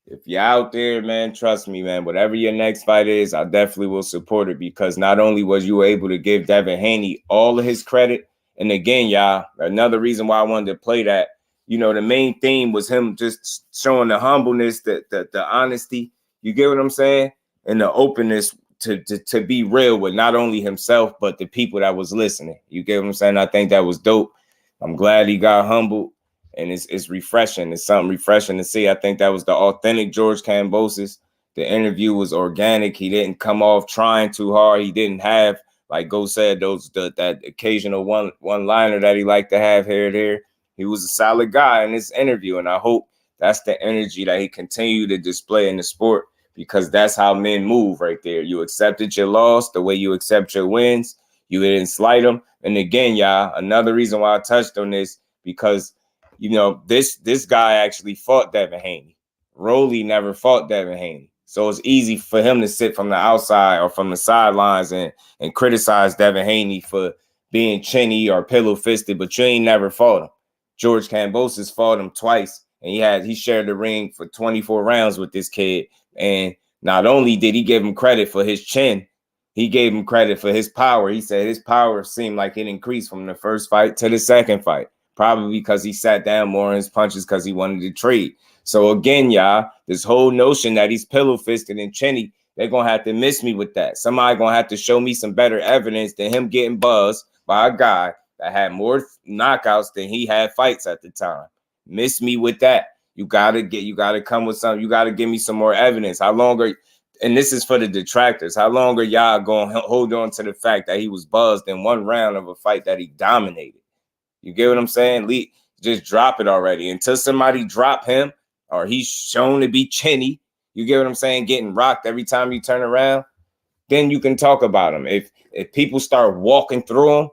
if you're out there, man, trust me, man, whatever your next fight is, I definitely will support it, because not only was you able to give Devin Haney all of his credit, and again, y'all, another reason why I wanted to play that, the main theme was him just showing the humbleness, the honesty, you get what I'm saying? And the openness to be real with not only himself, but the people that was listening. You get what I'm saying? I think that was dope. I'm glad he got humbled. And it's refreshing. It's something refreshing to see. I think that was the authentic George Kambosos. The interview was organic. He didn't come off trying too hard. He didn't have, like Go said, that occasional one-liner that he liked to have here and there. He was a solid guy in this interview, and I hope that's the energy that he continued to display in the sport, because that's how men move right there. You accepted your loss the way you accept your wins. You didn't slight them. And again, y'all, another reason why I touched on this, because this guy actually fought Devin Haney. Rolly never fought Devin Haney. So it's easy for him to sit from the outside or from the sidelines and criticize Devin Haney for being chinny or pillow-fisted, but you ain't never fought him. George Kambosos fought him twice, and he shared the ring for 24 rounds with this kid. And not only did he give him credit for his chin, he gave him credit for his power. He said his power seemed like it increased from the first fight to the second fight. Probably because he sat down more in his punches because he wanted to trade. So again, y'all, this whole notion that he's pillow-fisted and chinny, they're going to have to miss me with that. Somebody going to have to show me some better evidence than him getting buzzed by a guy that had more knockouts than he had fights at the time. Miss me with that. You got to come with something. You got to give me some more evidence. How long are, and this is for the detractors, how long are y'all going to hold on to the fact that he was buzzed in one round of a fight that he dominated? You get what I'm saying? Just drop it already. Until somebody drop him or he's shown to be chinny, you get what I'm saying? Getting rocked every time you turn around, then you can talk about him. If people start walking through him,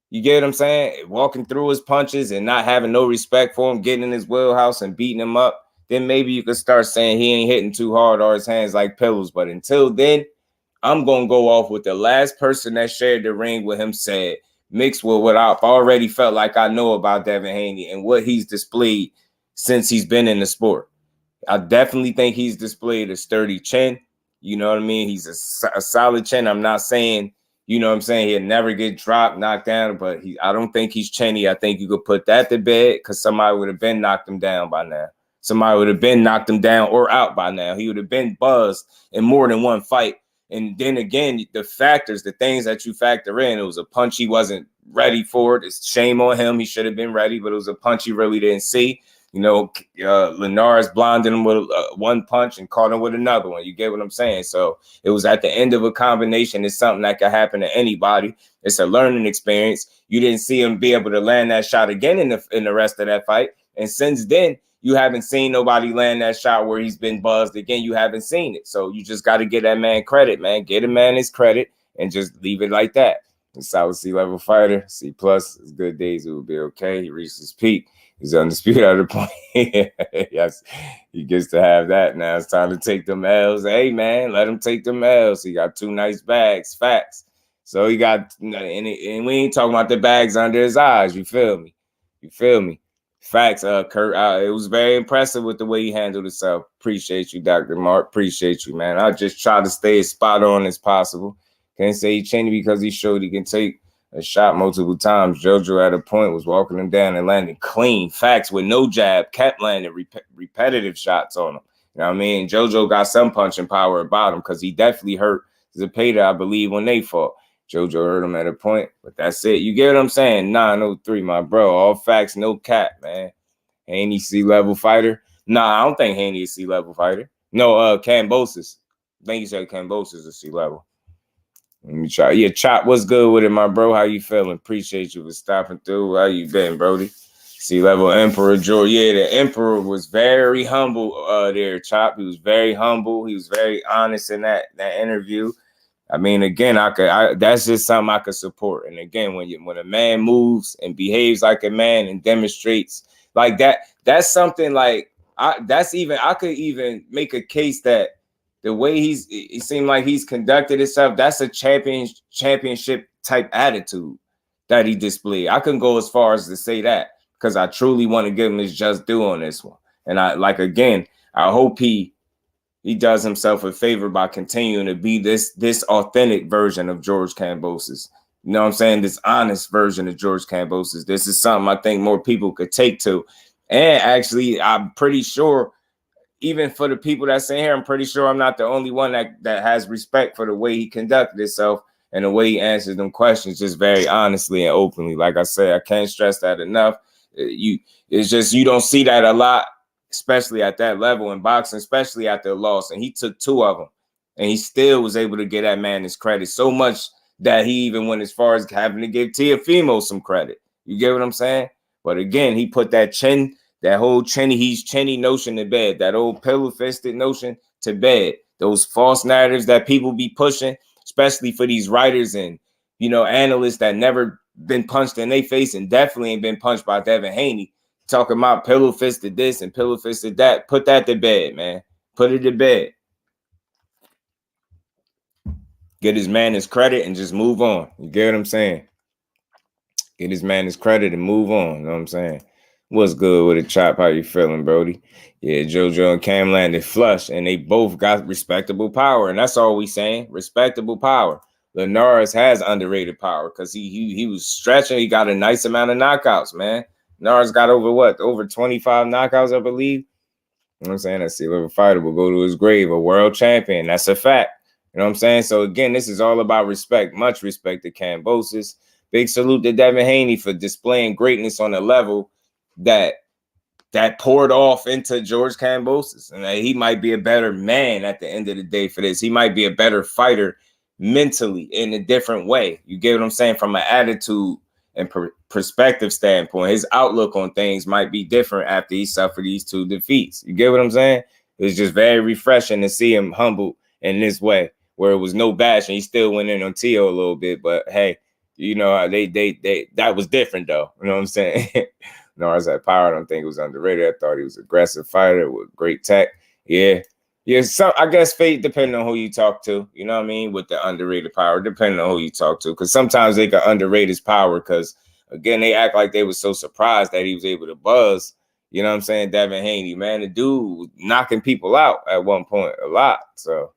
you get what I'm saying? Walking through his punches and not having no respect for him, getting in his wheelhouse and beating him up, then maybe you could start saying he ain't hitting too hard or his hands like pillows. But until then, I'm going to go off with the last person that shared the ring with him said, mixed with what I've already felt like I know about Devin Haney and what he's displayed since he's been in the sport. I definitely think he's displayed a sturdy chin. You know what I mean? He's a solid chin. I'm not saying, he'll never get dropped, knocked down, but I don't think he's chinny. I think you could put that to bed, because somebody would have been knocked him down by now. Somebody would have been knocked him down or out by now. He would have been buzzed in more than one fight. And then again, the factors, the things that you factor in, it was a punch he wasn't ready for. It's shame on him. He should have been ready, but it was a punch he really didn't see. Linares blinded him with one punch and caught him with another one. You get what I'm saying? So it was at the end of a combination. It's something that could happen to anybody. It's a learning experience. You didn't see him be able to land that shot again in the rest of that fight. And since then, you haven't seen nobody land that shot where he's been buzzed. Again, you haven't seen it. So you just got to get that man credit, man. Get a man his credit and just leave it like that. A solid C-level fighter, C+. His good days, it will be okay. He reached his peak. He's undisputed at the point. Yes, he gets to have that. Now it's time to take them L's. Hey, man, let him take them L's. He got 2 nice bags, facts. So he got, and we ain't talking about the bags under his eyes. You feel me? You feel me? Facts, Kurt. It was very impressive with the way he handled himself. Appreciate you, Dr. Mark. Appreciate you, man. I just try to stay as spot on as possible. Can't say he changed because he showed he can take a shot multiple times. JoJo at a point was walking him down and landing clean. Facts with no jab, kept landing repetitive shots on him. You know what I mean? JoJo got some punching power about him because he definitely hurt Zepeda, I believe, when they fought. JoJo hurt him at a point, but that's it. You get what I'm saying? 903, my bro. All facts, no cap, man. Haney C-level fighter? Nah, I don't think Haney is C-level fighter. No, Kambosos. I think you said Kambosos is C-level. Let me try. Yeah, Chop, what's good with it, my bro? How you feeling? Appreciate you for stopping through. How you been, Brody? C-level Emperor George. Yeah, the Emperor was very humble there, Chop. He was very humble. He was very honest in that interview. I mean, again, that's just something I could support. And again, when a man moves and behaves like a man and demonstrates like that, that's something like I could even make a case that the way it seemed like he's conducted himself, that's a championship type attitude that he displayed. I couldn't go as far as to say that because I truly want to give him his just due on this one. And I hope he does himself a favor by continuing to be this authentic version of George Kambosos. You know what I'm saying? This honest version of George Kambosos. This is something I think more people could take to. And actually, I'm pretty sure, even for the people that's in here, I'm pretty sure I'm not the only one that has respect for the way he conducted himself and the way he answered them questions just very honestly and openly. Like I said, I can't stress that enough. It's just you don't see that a lot, especially at that level in boxing, especially after a loss. And he took 2 of them, and he still was able to get that man his credit so much that he even went as far as having to give Teofimo some credit. You get what I'm saying? But again, he put that whole chinny notion to bed, that old pillow-fisted notion to bed. Those false narratives that people be pushing, especially for these writers and, analysts that never been punched in their face and definitely ain't been punched by Devin Haney, talking about pillow-fisted this and pillow-fisted that. Put that to bed, man. Put it to bed. Get his man his credit and just move on. You get what I'm saying? Get his man his credit and move on. You know what I'm saying? What's good with it, Chop? How you feeling, Brody? Yeah, JoJo and Cam landed flush, and they both got respectable power, and that's all we saying. Respectable power. Linares has underrated power because he was stretching. He got a nice amount of knockouts, man. Linares got over 25 knockouts, I believe. You know what I'm saying? That C-level fighter will go to his grave, a world champion. That's a fact. You know what I'm saying? So again, this is all about respect. Much respect to Kambosos. Big salute to Devin Haney for displaying greatness on a level that poured off into George Kambosos, and that he might be a better man at the end of the day for this. He might be a better fighter mentally in a different way. You get what I'm saying? From an attitude and perspective standpoint, his outlook on things might be different after he suffered these 2 defeats. You get what I'm saying? It's just very refreshing to see him humbled in this way, where it was no bash and he still went in on Tio a little bit. But hey, they that was different though. You know what I'm saying? No, I was at power. I don't think it was underrated. I thought he was an aggressive fighter with great tech. Yeah. So I guess fate, depending on who you talk to, you know what I mean, with the underrated power, depending on who you talk to. Because sometimes they can underrate his power because, again, they act like they were so surprised that he was able to buzz. You know what I'm saying? Devin Haney, man, the dude was knocking people out at one point a lot. So,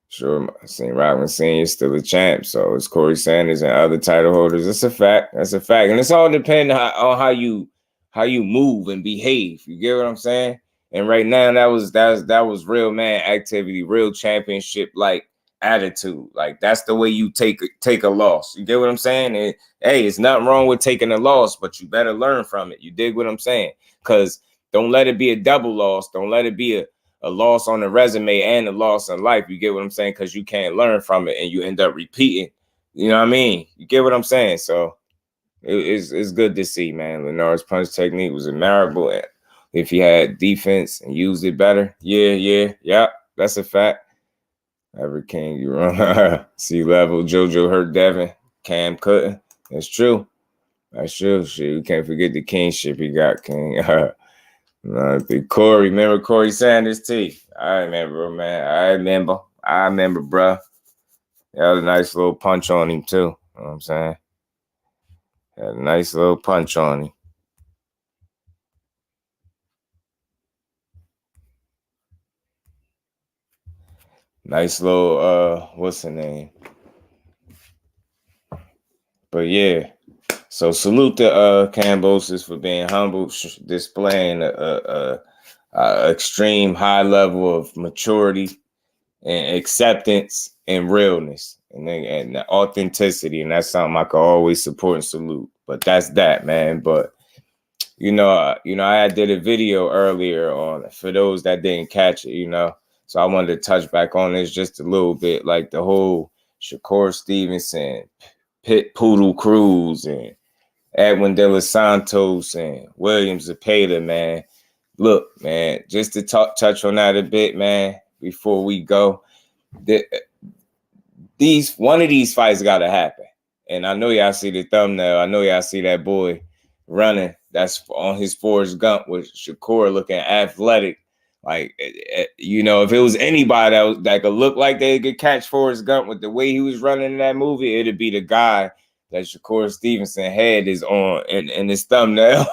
sure, St. Robin Sr. is still a champ. So it's Corey Sanders and other title holders. It's a fact. That's a fact. And it's all depending on how you move and behave. You get what I'm saying? And right now, that was real man activity, real championship like attitude. Like that's the way you take a loss. You get what I'm saying? And, hey, it's nothing wrong with taking a loss, but you better learn from it. You dig what I'm saying? Because don't let it be a double loss. Don't let it be a loss on the resume and a loss in life. You get what I'm saying? Because you can't learn from it and you end up repeating. You know what I mean? You get what I'm saying? So, It's good to see, man. Lennard's punch technique was admirable. If he had defense and used it better, yeah, that's a fact. Ever King, you run C-level. JoJo hurt Devin. Cam couldn't. That's true. That's true. Shit, you can't forget the kingship he got, King. Corey, remember Corey Sanders T? I remember, man. I remember, bro. He had a nice little punch on him too. You know what I'm saying? Had a nice little punch on him. Nice little what's the name? But yeah. So salute to Kambosos for being humble, displaying a extreme high level of maturity and acceptance and realness and authenticity, and that's something I can always support and salute. But that's that, man. But you know, I did a video earlier on for those that didn't catch it, you know. So I wanted to touch back on this just a little bit, like the whole Shakur Stevenson, Poodle Cruz, and Edwin De la Santos and William Zepeda, man. Look, man, just to touch on that a bit, man, before we go. One of these fights got to happen. And I know y'all see the thumbnail. I know y'all see that boy running. That's on his Forrest Gump with Shakur looking athletic. Like, you know, if it was anybody that could look like they could catch Forrest Gump with the way he was running in that movie, it'd be the guy that Shakur Stevenson head is on in his thumbnail.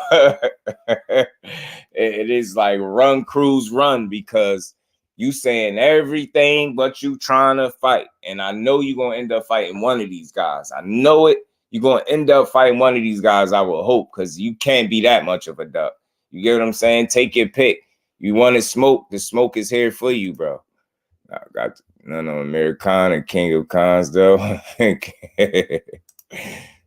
It is like run, Cruz, run, because you saying everything but you trying to fight. And I know you're going to end up fighting one of these guys. I know it. You're going to end up fighting one of these guys, I will hope, because you can't be that much of a duck. You get what I'm saying? Take your pick. You want to smoke? The smoke is here for you, bro. I got none of Americana, King of Cons, though.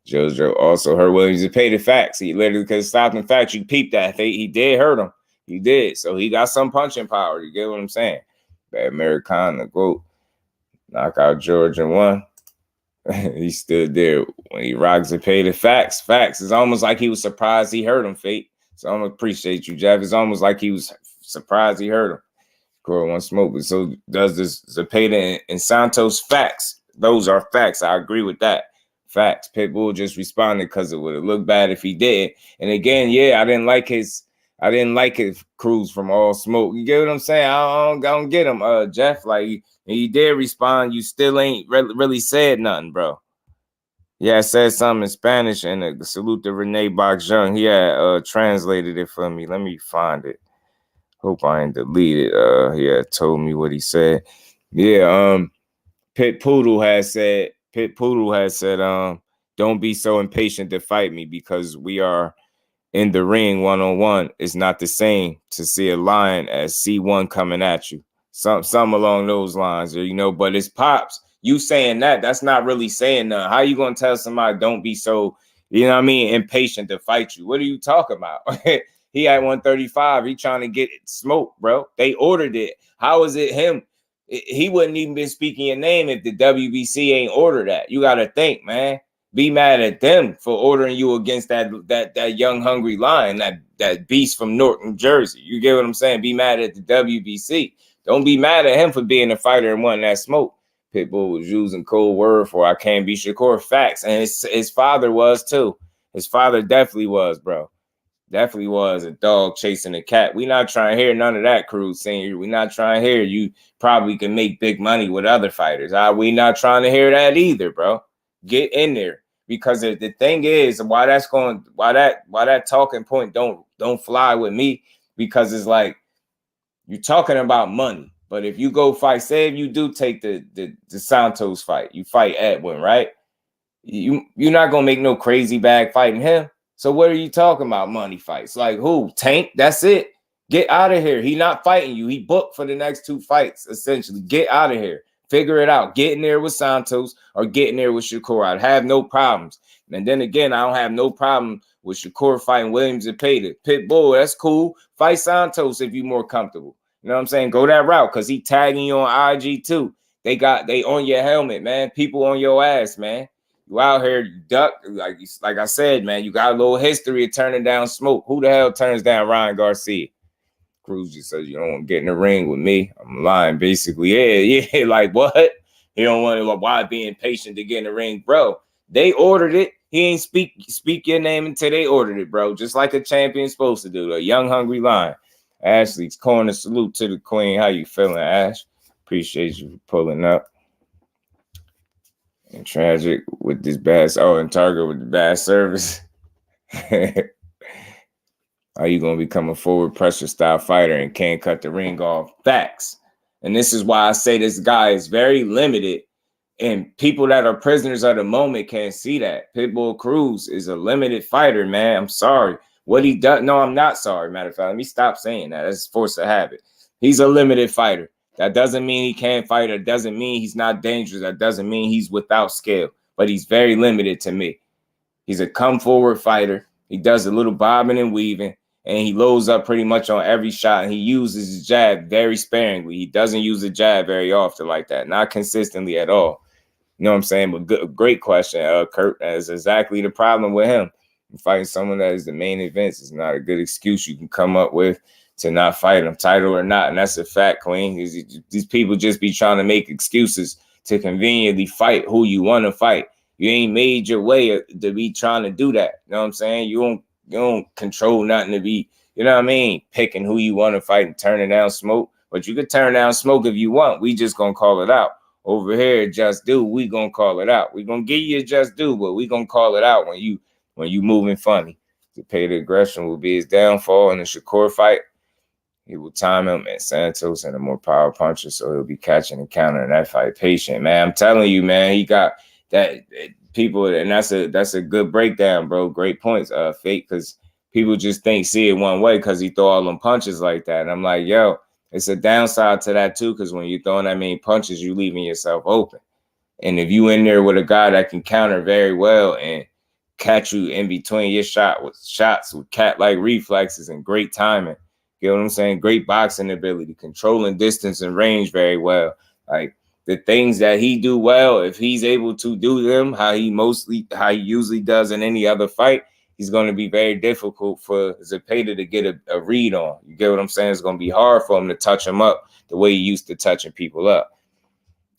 JoJo also hurt William Zepeda. Facts. He literally could have stopped him. Facts. You peeped that. He did hurt him. He did. So he got some punching power. You get what I'm saying? Bad Americana, quote, knock out George and one. He stood there when he rocked Zepeda. Facts. Facts. It's almost like he was surprised he hurt him, Fate. So I'm going to appreciate you, Jeff. It's almost like he was surprised he hurt him. Corey one smoke. But so does this Zepeda and Santos. Facts. Those are facts. I agree with that. Facts. Pitbull just responded because it would have looked bad if he did. And again, yeah, I didn't like his Cruz from All Smoke. You get what I'm saying? I don't get him, Jeff. Like he did respond. You still ain't really said nothing, bro. Yeah, I said something in Spanish and salute to Renee Box Young. He had translated it for me. Let me find it. Hope I ain't deleted. He had told me what he said. Yeah, Pit Poodle has said, don't be so impatient to fight me because we are in the ring one-on-one. It's not the same to see a lion as C1 coming at you. Some along those lines, you know, but it's Pops. You saying that's not really saying nothing. How you gonna tell somebody don't be so, you know what I mean, impatient to fight you? What are you talking about? He at 135. He trying to get smoked, bro. They ordered it. How is it him? He wouldn't even been speaking your name if the WBC ain't ordered that. You got to think, man. Be mad at them for ordering you against that young hungry lion, that beast from Newark, New Jersey. You get what I'm saying? Be mad at the WBC. Don't be mad at him for being a fighter and wanting that smoke. Pitbull was using cold word for I can't be Shakur. Facts. And his father was too. His father definitely was, bro. Definitely was a dog chasing a cat. We not trying to hear none of that, Cruz Senior. We not trying to hear you probably can make big money with other fighters. We not trying to hear that either, bro. Get in there. Because the thing is, why that talking point don't fly with me, because it's like you're talking about money. But if you go fight, say if you do take the Santos fight, you fight Edwin, right? You're not gonna make no crazy bag fighting him. So what are you talking about? Money fights? Like who? Tank? That's it. Get out of here. He not fighting you. He booked for the next 2 fights, essentially. Get out of here. Figure it out. Get in there with Santos or get in there with Shakur. I'd have no problems. And then again, I don't have no problem with Shakur fighting William Zepeda. Pitbull, that's cool. Fight Santos if you're more comfortable. You know what I'm saying? Go that route because he tagging you on IG too. They on your helmet, man. People on your ass, man. You out here, you duck. Like I said, man, you got a little history of turning down smoke. Who the hell turns down Ryan Garcia? Cruz just says, you don't want to get in the ring with me. I'm lying, basically. Yeah. Like, what? He don't want to, why be impatient to get in the ring? Bro, they ordered it. He ain't speak your name until they ordered it, bro. Just like a champion's supposed to do. A young, hungry lion. Ashley's corner, salute to the queen. How you feeling, Ash? Appreciate you for pulling up. And Tragic with this bad, and Target with the bad service. Are you going to become a forward pressure style fighter and can't cut the ring off? Facts. And this is why I say this guy is very limited. And people that are prisoners of the moment can't see that. Pitbull Cruz is a limited fighter, man. I'm sorry. What he does, no, I'm not sorry. Matter of fact, let me stop saying that. That's force of habit. He's a limited fighter. That doesn't mean he can't fight. It doesn't mean he's not dangerous. That doesn't mean he's without skill. But he's very limited to me. He's a come forward fighter. He does a little bobbing and weaving. And he loads up pretty much on every shot. And he uses his jab very sparingly. He doesn't use the jab very often like that. Not consistently at all. You know what I'm saying? But good, great question, Kurt. That's exactly the problem with him. Fighting someone that is the main events is not a good excuse you can come up with to not fight him, title or not. And that's a fact, Queen. These people just be trying to make excuses to conveniently fight who you want to fight. You ain't made your way to be trying to do that. You know what I'm saying? You don't control nothing to be, you know what I mean, picking who you want to fight and turning down smoke. But you could turn down smoke if you want. We just going to call it out. Over here at Just Do, we going to call it out. We going to give you a Just Do, but we going to call it out when you moving funny. Zepeda aggression will be his downfall in the Shakur fight. He will time him at Santos and a more power puncher, so he'll be catching and countering that fight patient. Man, I'm telling you, man, he got that people, and that's a good breakdown, bro. Great points, Fake, because people just see it one way because he throw all them punches like that. And I'm like, yo, it's a downside to that too, because when you're throwing that many punches, you're leaving yourself open. And if you in there with a guy that can counter very well and catch you in between your shots with cat-like reflexes and great timing, you know what I'm saying? Great boxing ability, controlling distance and range very well. Like the things that he do well, if he's able to do them how he usually does in any other fight, he's going to be very difficult for Zepeda to get a read on. You get what I'm saying? It's going to be hard for him to touch him up the way he used to touching people up.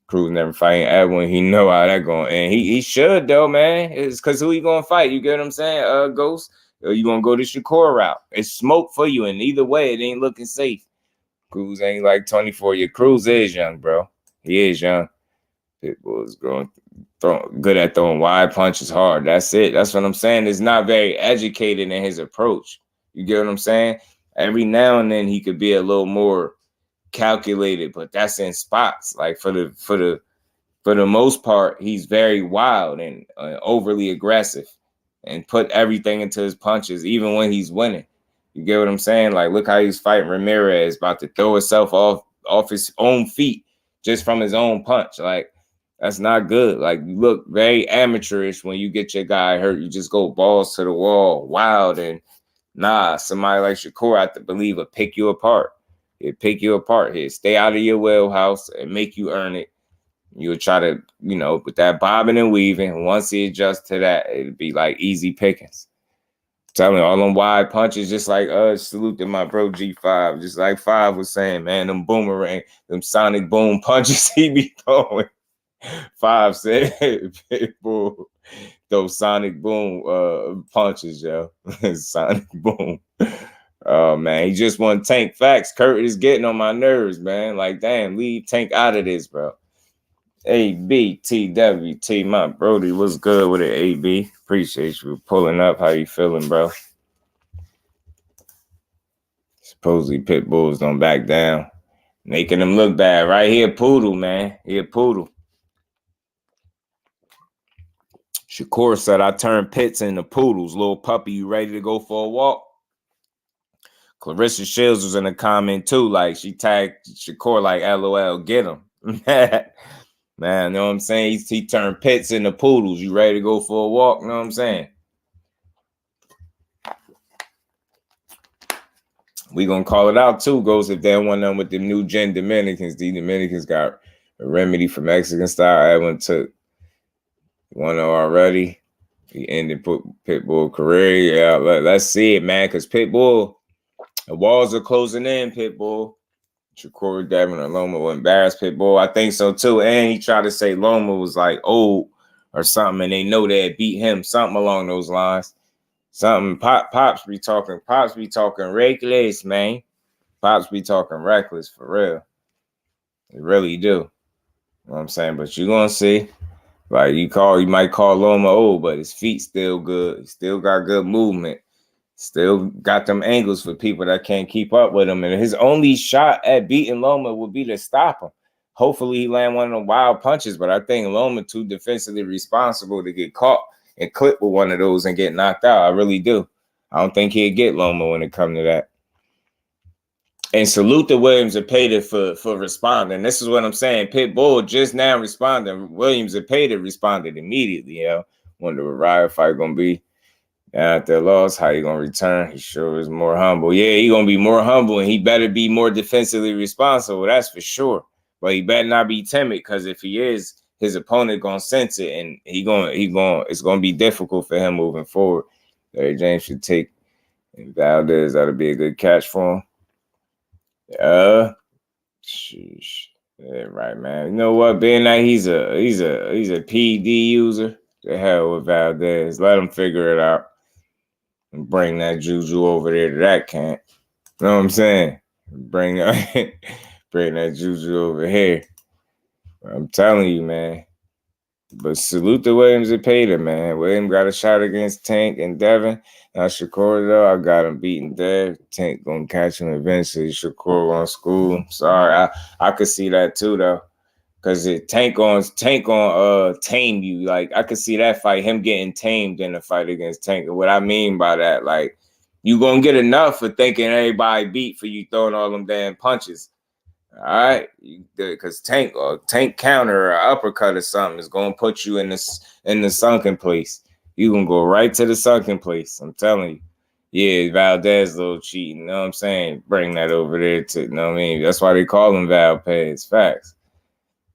Cruz never fighting Edwin. He know how that going. And he should, though, man. It's because who he going to fight? You get what I'm saying, Ghost? Or you going to go the Shakur route? It's smoke for you, and either way, it ain't looking safe. Cruz ain't like 24 years. Cruz is young, bro. He is young. Pitbull is good at throwing wide punches hard. That's it. That's what I'm saying. It's not very educated in his approach. You get what I'm saying? Every now and then he could be a little more calculated, but that's in spots. Like for the most part, he's very wild and overly aggressive and put everything into his punches, even when he's winning. You get what I'm saying? Like, look how he's fighting Ramirez, about to throw himself off his own feet just from his own punch. Like, that's not good. Like, you look very amateurish when you get your guy hurt. You just go balls to the wall, wild. And somebody like Shakur, I believe, will pick you apart. He'll pick you apart. He'll stay out of your wheelhouse and make you earn it. You'll try to, with that bobbing and weaving. Once he adjusts to that, it'll be like easy pickings. Telling all them wide punches, just like salute to my bro G5. Just like 5 was saying, man, them boomerang, them sonic boom punches he be throwing. 5 said, Pitbull, those sonic boom punches, yo. Sonic boom. Oh, man, he just want Tank. Facts. Kurt is getting on my nerves, man. Like, damn, leave Tank out of this, bro. ABTWT, my brody, what's good with it, AB? Appreciate you pulling up. How you feeling, bro? Supposedly pit bulls don't back down, making them look bad. Right here, Poodle, man. He a Poodle. Shakur said, I turned pits into poodles. Little puppy, you ready to go for a walk? Clarissa Shields was in the comment, too. Like, she tagged Shakur like, LOL, get him. Man, you know what I'm saying? He turned pits into poodles. You ready to go for a walk? You know what I'm saying? We gonna call it out too, Ghost, if they want them with the new gen Dominicans. The Dominicans got a remedy for Mexican style. Everyone took 1-0 already. He ended Pitbull career. Yeah, let's see it, man. Because Pitbull, the walls are closing in. Pitbull, Shakur, Devin, or Loma will embarrass Pitbull. I think so too. And he tried to say Loma was like old or something, and they know they had beat him. Something along those lines. Something. Pops be talking reckless, man. Pops be talking reckless for real. They really do. You know what I'm saying? But you're gonna see. Like you might call Loma old, but his feet still good. He still got good movement. Still got them angles for people that can't keep up with him. And his only shot at beating Loma would be to stop him. Hopefully he land one of them wild punches, but I think Loma too defensively responsible to get caught and clipped with one of those and get knocked out. I really do. I don't think he'd get Loma when it comes to that. And salute to William Zepeda for responding. This is what I'm saying. Pitbull just now responding. William Zepeda responded immediately. Wonder what riot fight gonna be. After loss, how he gonna return? He sure is more humble. Yeah, he gonna be more humble, and he better be more defensively responsible. That's for sure. But he better not be timid, because if he is, his opponent gonna sense it, and it's gonna be difficult for him moving forward. Larry James should take Valdez. That'll be a good catch for him. Sheesh. Yeah, right, man. You know what? Being that he's a PD user, the hell with Valdez. Let him figure it out and bring that juju over there to that camp. You know what I'm saying? Bring that juju over here. I'm telling you, man. But salute to William Zepeda, man. William got a shot against Tank and Devin. Now Shakur, though, I got him beating Dev. Tank gonna catch him eventually. Shakur on school. Sorry, I could see that too, though. Because Tank on tame you. Like, I could see that fight, him getting tamed in a fight against Tank. And what I mean by that, like, you gonna get enough for thinking everybody beat for you throwing all them damn punches. All right, because Tank counter or uppercut or something is gonna put you in the sunken place. You gonna go right to the sunken place. I'm telling you. Yeah, Valdez a little cheating. You know what I'm saying? Bring that over there to. You know what I mean? That's why they call him Valdez. Facts.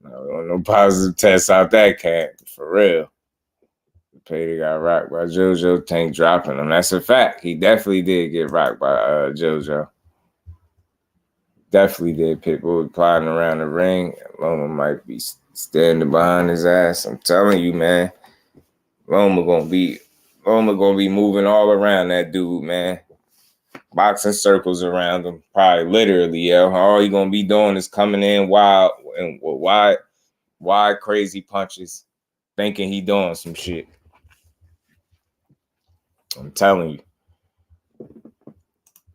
No positive tests out that cat for real. Peter got rocked by JoJo. Tank dropping him. That's a fact. He definitely did get rocked by JoJo. Definitely did. Pitbull plotting around the ring. Loma might be standing behind his ass. I'm telling you, man. Loma gonna be moving all around that dude, man. Boxing circles around him, probably literally. All he gonna be doing is coming in wild and wide crazy punches, thinking he doing some shit. I'm telling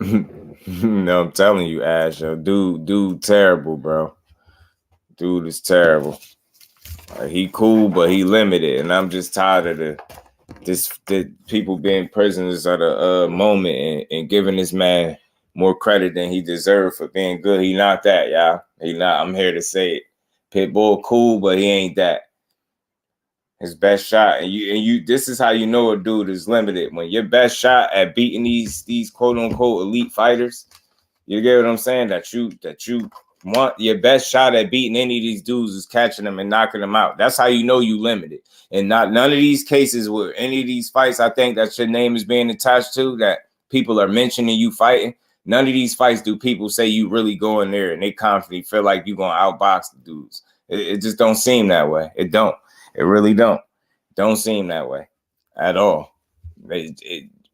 you. No, I'm telling you, Ash. Dude, terrible, bro. Dude is terrible. He cool, but he limited, and I'm just tired of the people being prisoners of the moment and giving this man more credit than he deserved for being good. He not that, y'all. He not. I'm here to say it. Pitbull cool, but he ain't that. His best shot, and you. This is how you know a dude is limited. When your best shot at beating these quote unquote elite fighters, you get what I'm saying? That you want your best shot at beating any of these dudes is catching them and knocking them out. That's how you know you limited. And none of these cases where any of these fights, I think that your name is being attached to, that people are mentioning you fighting. None of these fights do people say you really go in there and they confidently feel like you're gonna outbox the dudes. It just don't seem that way. It don't. It really don't. Don't seem that way at all.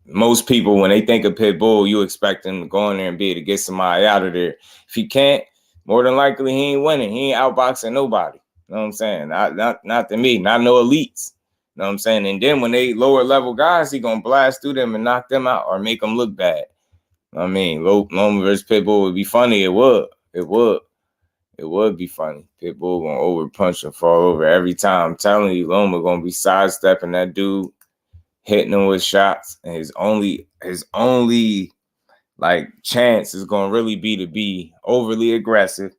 Most people, when they think of Pitbull, you expect them to go in there and be able to get somebody out of there. If he can't, more than likely he ain't winning. He ain't outboxing nobody. You know what I'm saying? Not to me. Not no elites. You know what I'm saying? And then when they lower level guys, he gonna blast through them and knock them out or make them look bad. You know what I mean, Loma versus Pitbull would be funny. It would. It would be funny. Pitbull gonna overpunch and fall over every time. I'm telling you, Loma gonna be sidestepping that dude, hitting him with shots, and his only like chance is gonna really be to be overly aggressive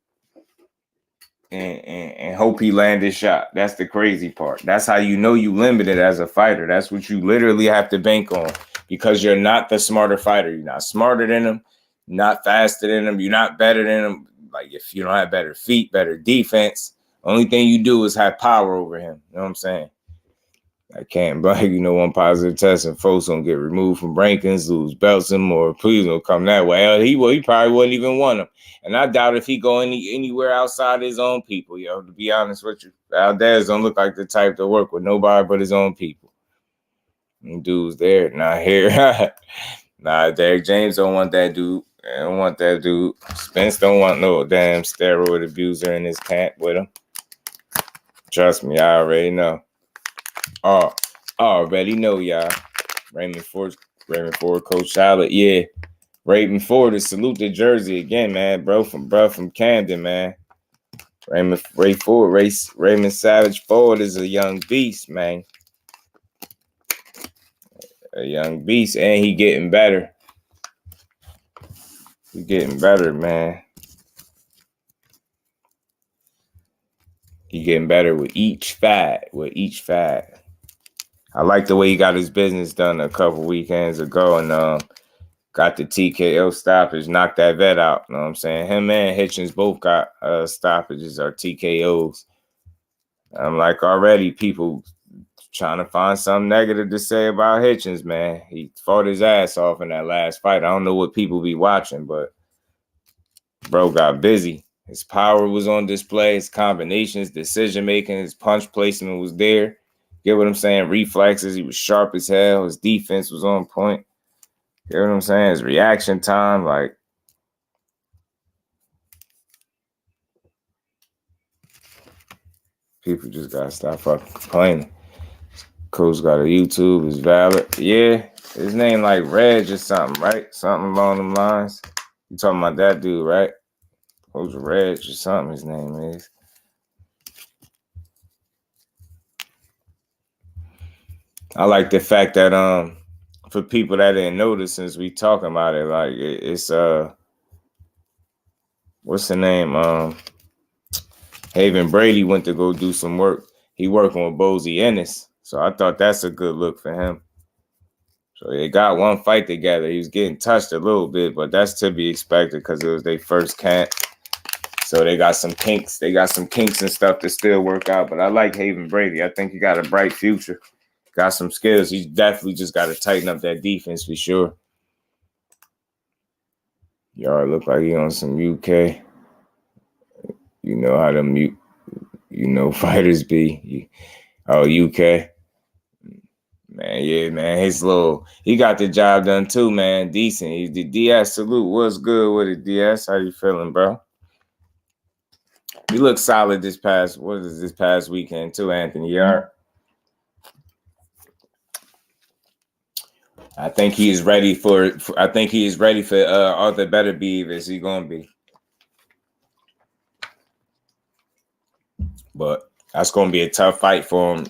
and hope he land his shot. That's the crazy part. That's how you know you limited as a fighter. That's what you literally have to bank on, because you're not the smarter fighter. You're not smarter than him, not faster than him, you're not better than him. Like, if you don't have better feet, better defense, only thing you do is have power over him. You know what I'm saying? I can't brag, one positive test and folks gonna get removed from rankings, lose belts, and more. Please don't come that way. Hell, he probably wouldn't even want him. And I doubt if he go anywhere outside his own people, to be honest with you. Valdez don't look like the type to work with nobody but his own people. And dudes there, not here. Nah, Derek James don't want that dude. I don't want that dude. Spence don't want no damn steroid abuser in his camp with him. Trust me, I already know. Oh, I already know, y'all. Raymond Ford, Coach Charlotte. Yeah. Raymond Ford is salute to Jersey again, man. Bro from Camden, man. Raymond Savage Ford is a young beast, man. A young beast, and he getting better. He getting better, man. He getting better with each fight. I like the way he got his business done a couple weekends ago and got the TKO stoppage, knocked that vet out. You know what I'm saying? Him and Hitchens both got stoppages or TKOs. I'm like, already people trying to find something negative to say about Hitchens, man. He fought his ass off in that last fight. I don't know what people be watching, but bro got busy. His power was on display, his combinations, decision-making, his punch placement was there. Get what I'm saying? Reflexes, he was sharp as hell. His defense was on point. Get what I'm saying? His reaction time, like, people just gotta stop fucking complaining. Coach got a YouTube, is valid. Yeah, his name like Reg or something, right? Something along them lines. You talking about that dude, right? Coach Reg or something his name is. I like the fact that for people that didn't notice since we talking about it, like it's what's the name? Haven Brady went to go do some work. He working with Bozy Ennis. So I thought that's a good look for him. So they got one fight together. He was getting touched a little bit, but that's to be expected because it was their first camp. So they got some kinks. They got some kinks and stuff to still work out. But I like Haven Brady. I think he got a bright future. Got some skills. He's definitely just got to tighten up that defense for sure. Y'all look like he on some UK. You know how them fighters be. UK. Man, yeah, man. He got the job done too, man. Decent. The DS salute was good with it, DS. How you feeling, bro? He looked solid this past weekend too, Anthony Yard. I think he is ready for Arthur Beterbiev as he gonna be. But that's gonna be a tough fight for him,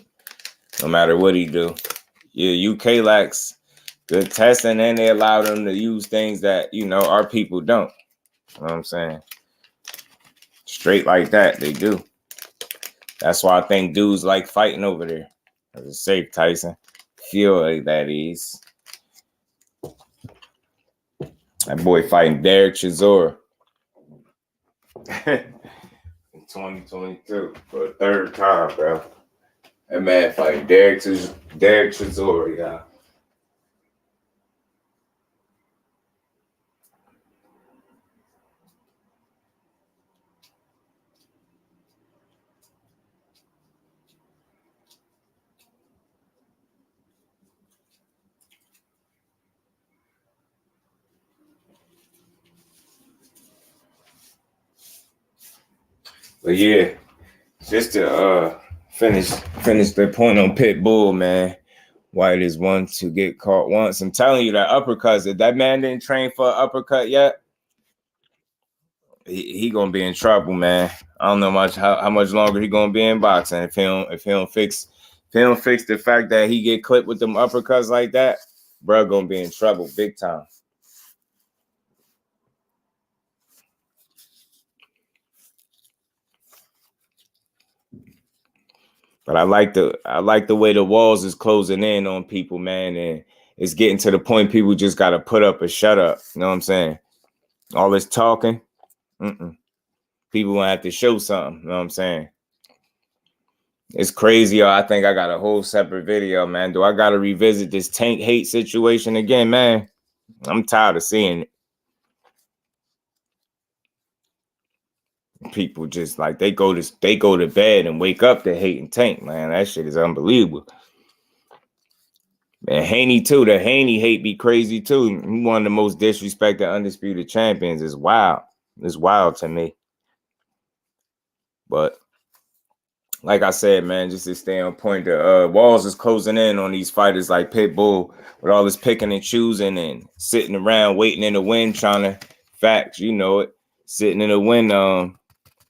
no matter what he do. Yeah, UK lacks good testing, and they allow them to use things that our people don't. You know what I'm saying? Straight like that, they do. That's why I think dudes like fighting over there. It's safe, Tyson. Feel like that is. That boy fighting Derek Chisora in 2022 for the third time, bro. That man fighting Derek Chisora, yeah. But yeah, just to finish the point on Pitbull, man. White is one to get caught once. I'm telling you that uppercuts, if that man didn't train for an uppercut yet, he gonna be in trouble, man. I don't know how much longer he gonna be in boxing if he don't fix the fact that he get clipped with them uppercuts like that, bro, gonna be in trouble big time. But I like the way the walls is closing in on people, man, and it's getting to the point people just gotta put up or shut up. You know what I'm saying? All this talking, people gonna have to show something. You know what I'm saying? It's crazy. I think I got a whole separate video, man. Do I got to revisit this Tank hate situation again, man? I'm tired of seeing it. People just like they go to bed and wake up to hating Tank, man. That shit is unbelievable. And Haney too. The Haney hate be crazy too. He one of the most disrespected undisputed champions. Is wild. It's wild to me. But like I said, man, just to stay on point, the walls is closing in on these fighters like Pitbull with all this picking and choosing and sitting around waiting in the wind, trying to facts, you know it, sitting in the wind,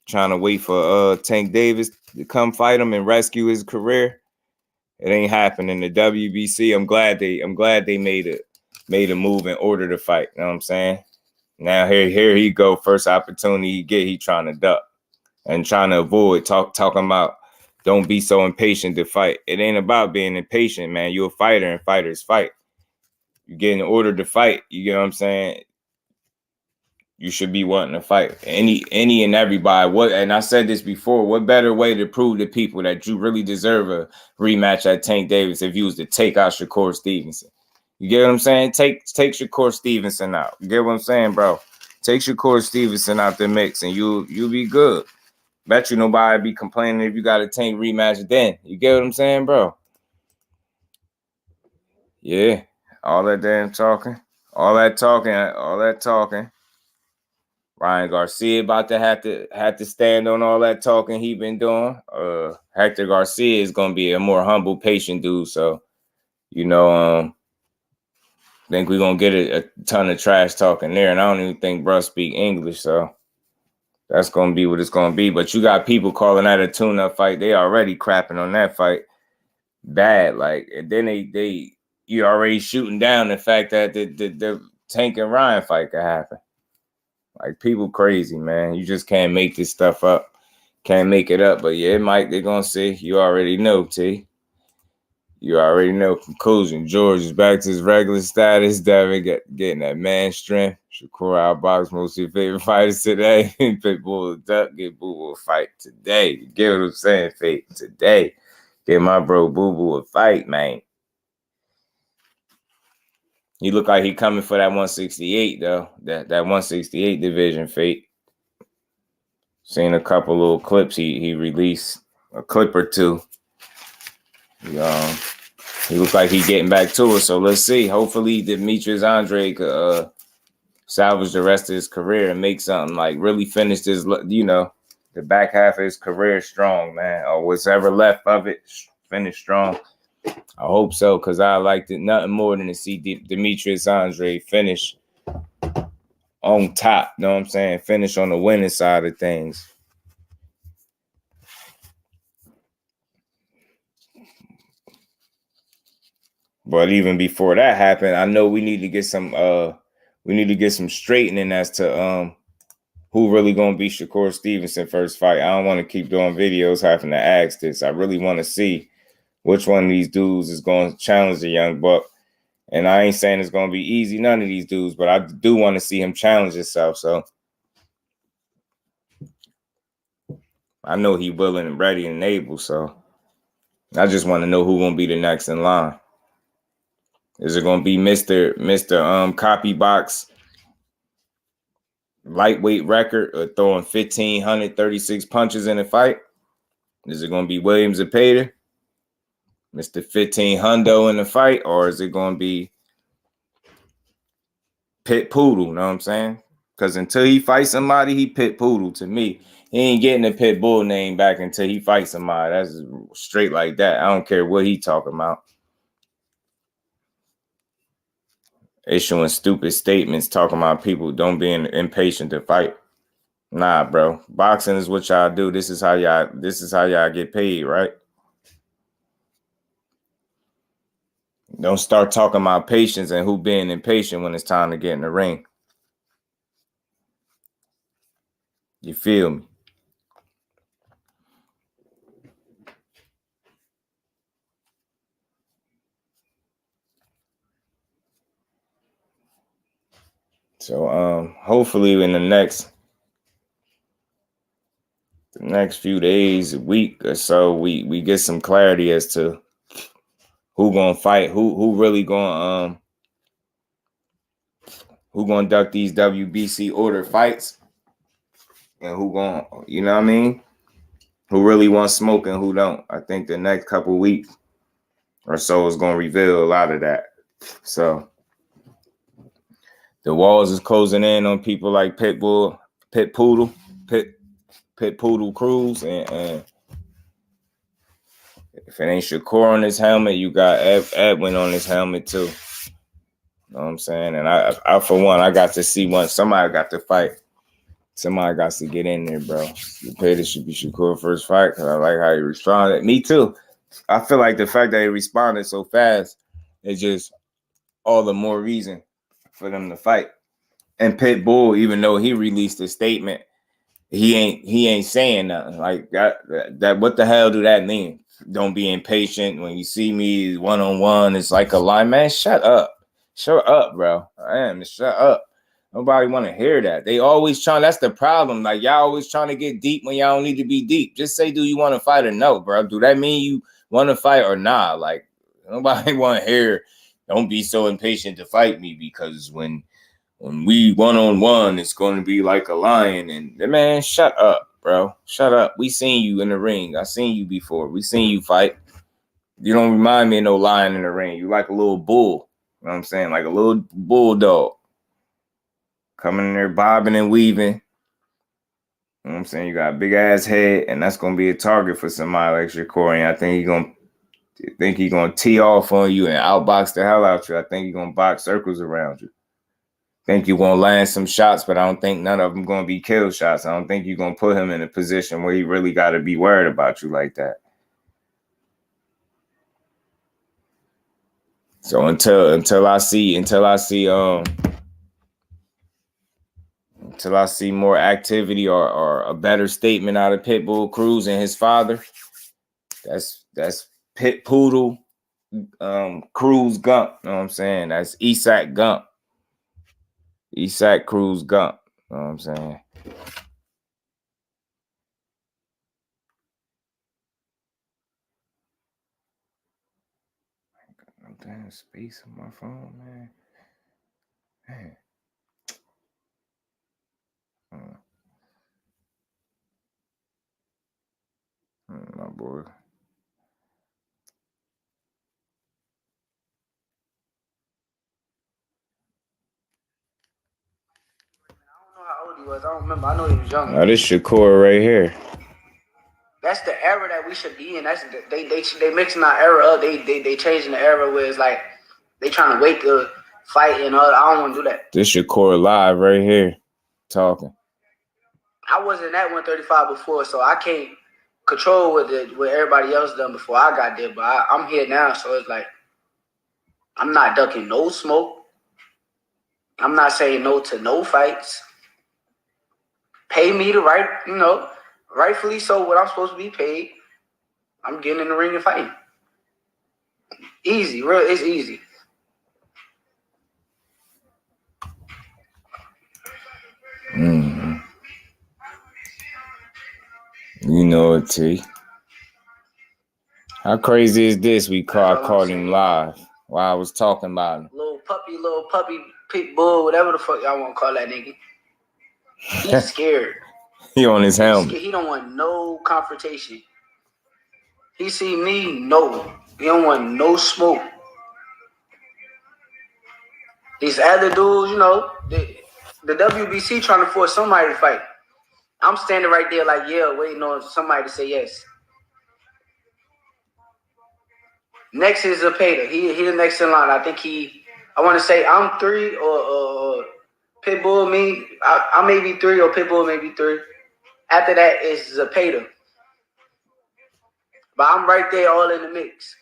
trying to wait for Tank Davis to come fight him and rescue his career. It ain't happening. The WBC, I'm glad they made a move in order to fight. You know what I'm saying? Now here he go. First opportunity he get, he trying to duck and trying to avoid talking about don't be so impatient to fight. It ain't about being impatient, man. You're a fighter and fighters fight. You get in order to fight. You get what I'm saying? You should be wanting to fight any and everybody. And I said this before, what better way to prove to people that you really deserve a rematch at Tank Davis if you was to take out Shakur Stevenson? You get what I'm saying? Take Shakur Stevenson out. You get what I'm saying, bro? Take Shakur Stevenson out the mix and you'll be good. Bet you nobody be complaining if you got a Tank rematch then. You get what I'm saying, bro? Yeah. All that damn talking. All that talking. Ryan Garcia about to have to stand on all that talking he been doing. Hector Garcia is gonna be a more humble, patient dude. So, you know, think we're gonna get a ton of trash talking there. And I don't even think bro speak English, so that's gonna be what it's gonna be. But you got people calling that a tune-up fight. They already crapping on that fight bad. Like, and then you already shooting down the fact that the Tank and Ryan fight could happen. Like, people crazy, man. You just can't make this stuff up. Can't make it up. But yeah, it might. They're gonna see. You already know, T. You already know. Conclusion. George is back to his regular status. Devin getting that man strength. Shakur outbox most of your favorite fighters today. Pitbull duck. Get Boo Boo a fight today. You get what I'm saying, Fate? Today. Get my bro Boo Boo a fight, man. He look like he coming for that 168, though. That 168 division, Fate. Seen a couple little clips he released. A clip or two. He looks like he's getting back to it, so let's see. Hopefully, Demetrius Andre could salvage the rest of his career and make something, like really finish this, the back half of his career strong, man. Or what's ever left of it, finish strong. I hope so, because I liked it nothing more than to see Demetrius Andre finish on top. You know what I'm saying? Finish on the winning side of things. But even before that happened, I know we need to get some straightening as to who really gonna be Shakur Stevenson first fight. I don't want to keep doing videos having to ask this. I really want to see which one of these dudes is going to challenge the young buck. And I ain't saying it's gonna be easy, none of these dudes, but I do want to see him challenge himself. So I know he willing and ready and able. So I just want to know who gonna be the next in line. Is it gonna be Mr. Copy Box lightweight record or throwing 1,536 punches in a fight? Is it gonna be William Zepeda, Mr. 15 Hundo in the fight, or is it gonna be Pit Poodle? You know what I'm saying? Because until he fights somebody, he Pit Poodle to me. He ain't getting the Pit Bull name back until he fights somebody. That's straight like that. I don't care what he talking about. Issuing stupid statements talking about people don't be impatient to fight. Nah, bro. Boxing is what y'all do. This is how y'all get paid, right? Don't start talking about patience and who being impatient when it's time to get in the ring. You feel me? So hopefully in the next next few days, a week or so, we get some clarity as to who gonna fight, who really gonna duck these WBC order fights, and who gonna, you know what I mean? Who really wants smoke and who don't. I think the next couple weeks or so is gonna reveal a lot of that. So the walls is closing in on people like Pitbull Cruz, and if it ain't Shakur on his helmet, you got Edwin on his helmet too. You know what I'm saying? And I for one, I got to see one. Somebody got to fight. Somebody got to get in there, bro. Zepeda should be Shakur's first fight because I like how he responded. Me too. I feel like the fact that he responded so fast is just all the more reason for them to fight. And Pitbull, even though he released a statement, he ain't saying nothing like that. What the hell do that mean? Don't be impatient when you see me one-on-one. It's like a line, man. Shut up, bro. Shut up. Nobody want to hear that. They always trying. That's the problem. Like y'all always trying to get deep when y'all don't need to be deep. Just say, do you want to fight or no, bro? Do that mean you want to fight or nah? Like nobody want to hear. Don't be so impatient to fight me because when we one-on-one, it's going to be like a lion. And man, shut up, bro. Shut up. We seen you in the ring. I seen you before. We seen you fight. You don't remind me of no lion in the ring. You like a little bull. You know what I'm saying? Like a little bulldog. Coming in there bobbing and weaving. You know what I'm saying? You got a big ass head, and that's gonna be a target for somebody like Shakur. And I think he's gonna tee off on you and outbox the hell out you. I think he's gonna box circles around you. Think you're gonna land some shots, but I don't think none of them gonna be kill shots. I don't think you're gonna put him in a position where he really gotta be worried about you like that. So until I see more activity or a better statement out of Pitbull Cruz and his father, that's Pit Poodle Cruz Gump. You know what I'm saying? That's Isaac Gump. Isaac Cruz Gump. You know what I'm saying? No damn space on my phone, man. My boy. How old he was, I don't remember. I know he was young. Now this Shakur right here. That's the era that we should be in. That's they mixing our era up. They changing the era where it's like they trying to wake the fight and all. I don't want to do that. This Shakur live right here, talking. I wasn't at 135 before, so I can't control what everybody else done before I got there. But I'm here now, so it's like I'm not ducking no smoke. I'm not saying no to no fights. Pay me the right, rightfully so what I'm supposed to be paid. I'm getting in the ring and fighting. Easy, it's easy. Mm-hmm. You know it, T. How crazy is this? I caught him live while I was talking about him. Little puppy, pit bull, whatever the fuck y'all want to call that nigga. He's scared. He on his helmet. He don't want no confrontation. He see me, no. He don't want no smoke. These other dudes, the WBC trying to force somebody to fight. I'm standing right there like, yeah, waiting on somebody to say yes. Next is Zepeda. He the next in line. I think I want to say I'm 3 or Pitbull me. I may be 3 or Pitbull may be 3. After that is Zepeda. But I'm right there all in the mix.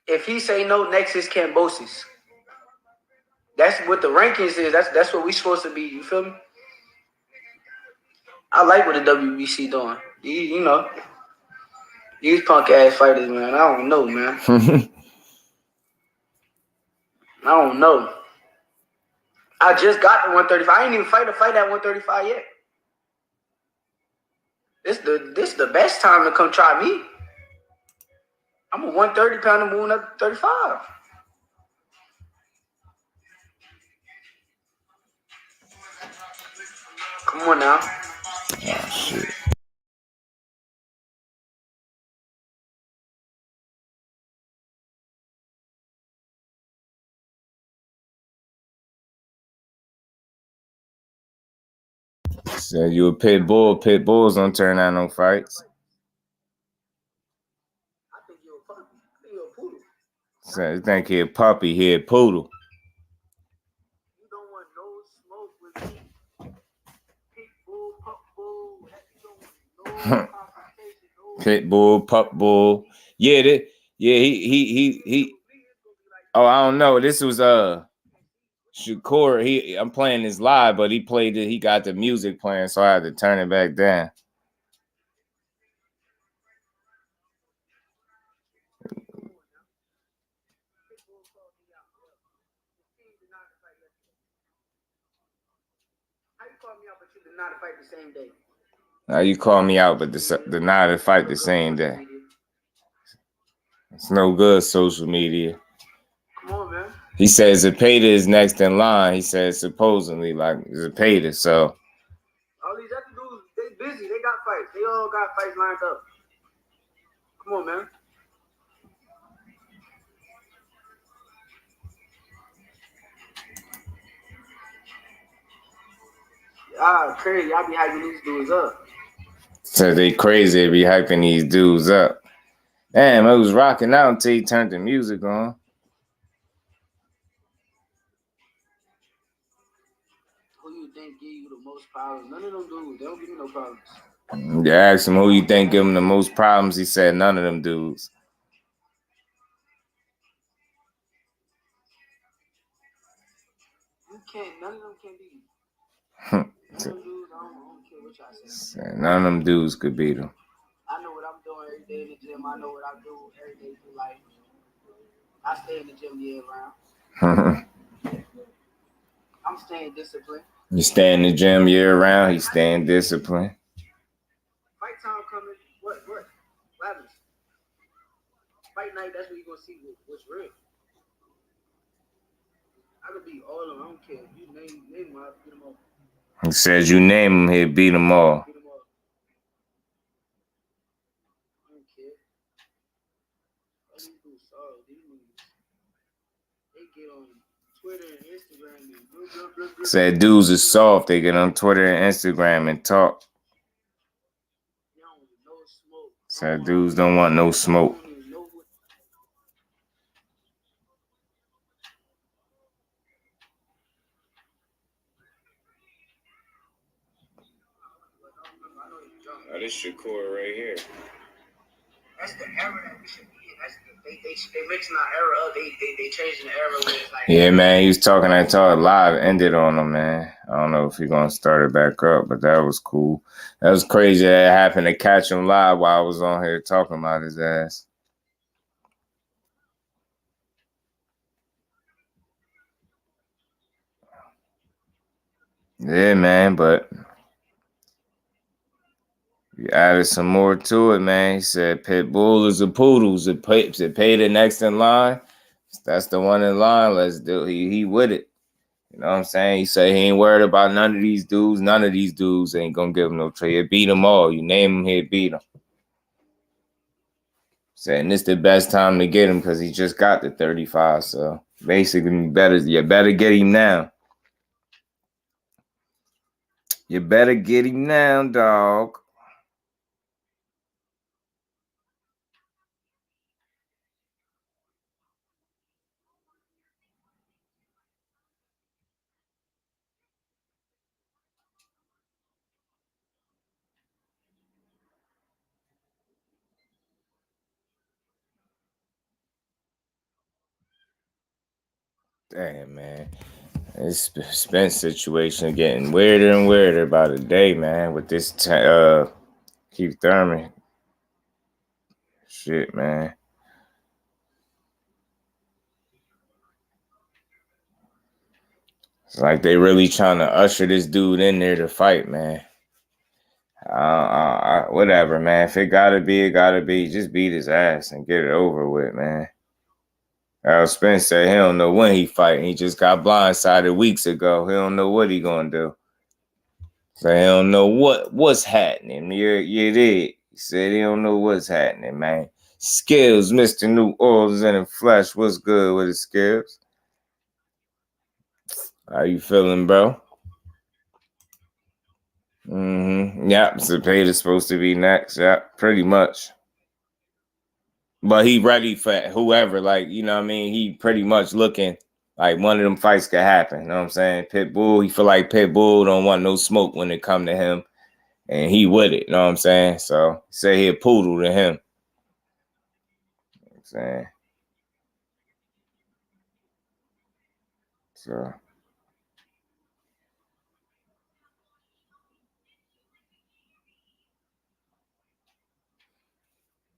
If he say no, next is Kambosos. That's what the rankings is. That's what we supposed to be. You feel me? I like what the WBC doing. These punk ass fighters, man. I don't know, man. I don't know. I just got the 135. I ain't even fight a fight at 135 yet. This the best time to come try me. I'm a 130-pounder moving up to 35. Come on now. Oh, shit. Said you a pit bull. Pit bulls don't turn out no fights. I think you're a puppy. I think you're a poodle. Said you think he a puppy, he a poodle. You don't want no smoke with me. Pit bull, pup bull. You don't want no confrontation. No Pit bull, pup bull. Yeah, he. Oh, I don't know. This was Shakur. I'm playing this live, but he played it. He got the music playing, so I had to turn it back down. How you call me out, but you did not fight the same day? Now you call me out, but the not to fight the same day. It's no good, social media. Come on, man. He says Zepeda is next in line. He says supposedly like Zepeda. So all these other dudes, they busy. They got fights. They all got fights lined up. Come on, man. Crazy. I be hyping these dudes up. So they crazy. They be hyping these dudes up. Damn, it was rocking out until he turned the music on. Who you think give you the most problems? None of them dudes. They don't give me no problems. You asked him who you think give him the most problems. He said none of them dudes. You can't. None of them can beat you. None of them dudes. I don't care what y'all say. None of them dudes could beat him. I know what I'm doing every day in the gym. I know what I do every day through life. I stay in the gym year round. I'm staying disciplined. You stay in the gym year round. He's staying disciplined. Fight time coming. What happens? Fight night. That's when you gonna see what's real. I could beat all of them. I don't care. You name them, I'll beat them all. He says you name him, he'll beat them all. Beat them all. I don't care. All these dudes solid. These niggas, they get on Twitter and Instagram and blah, blah, blah. Said dudes are soft. They get on Twitter and Instagram and talk. They don't want no smoke. Said dudes don't want no smoke. Oh, this Shakur right here. That's the era that we should be in. That's they mixing our era up. They changing the era where it's like. Yeah, man, he was talking that talk live, ended on him, man. I don't know if he's gonna start it back up, but that was cool. That was crazy that it happened to catch him live while I was on here talking about his ass. Yeah, man, but you added some more to it, man. He said Pitbull is a poodle. Zepeda next in line. That's the one in line. Let's do. He with it. You know what I'm saying? He said he ain't worried about none of these dudes. None of these dudes ain't gonna give him no trade. He'll beat them all. You name him, he'll beat them. Saying this the best time to get him because he just got the 35. So basically, you better get him now. You better get him now, dog. Damn, man. This Spence situation getting weirder and weirder by the day, man, with this Keith Thurman. Shit, man. It's like they really trying to usher this dude in there to fight, man. whatever, man. If it gotta be, it gotta be. Just beat his ass and get it over with, man. Errol Spence said he don't know when he fighting. He just got blindsided weeks ago. He don't know what he gonna do. So he don't know what's happening. You did. He said he don't know what's happening, man. Skills, Mr. New Orleans in the flesh. What's good with his skills? How you feeling, bro? Yep, Zepeda's supposed to be next. Yep, pretty much. But he ready for whoever, like, you know what I mean? He pretty much looking like one of them fights could happen. You know what I'm saying? Pitbull, he feel like Pitbull don't want no smoke when it come to him. And he with it, you know what I'm saying? So say he a poodle to him. You know what I'm saying?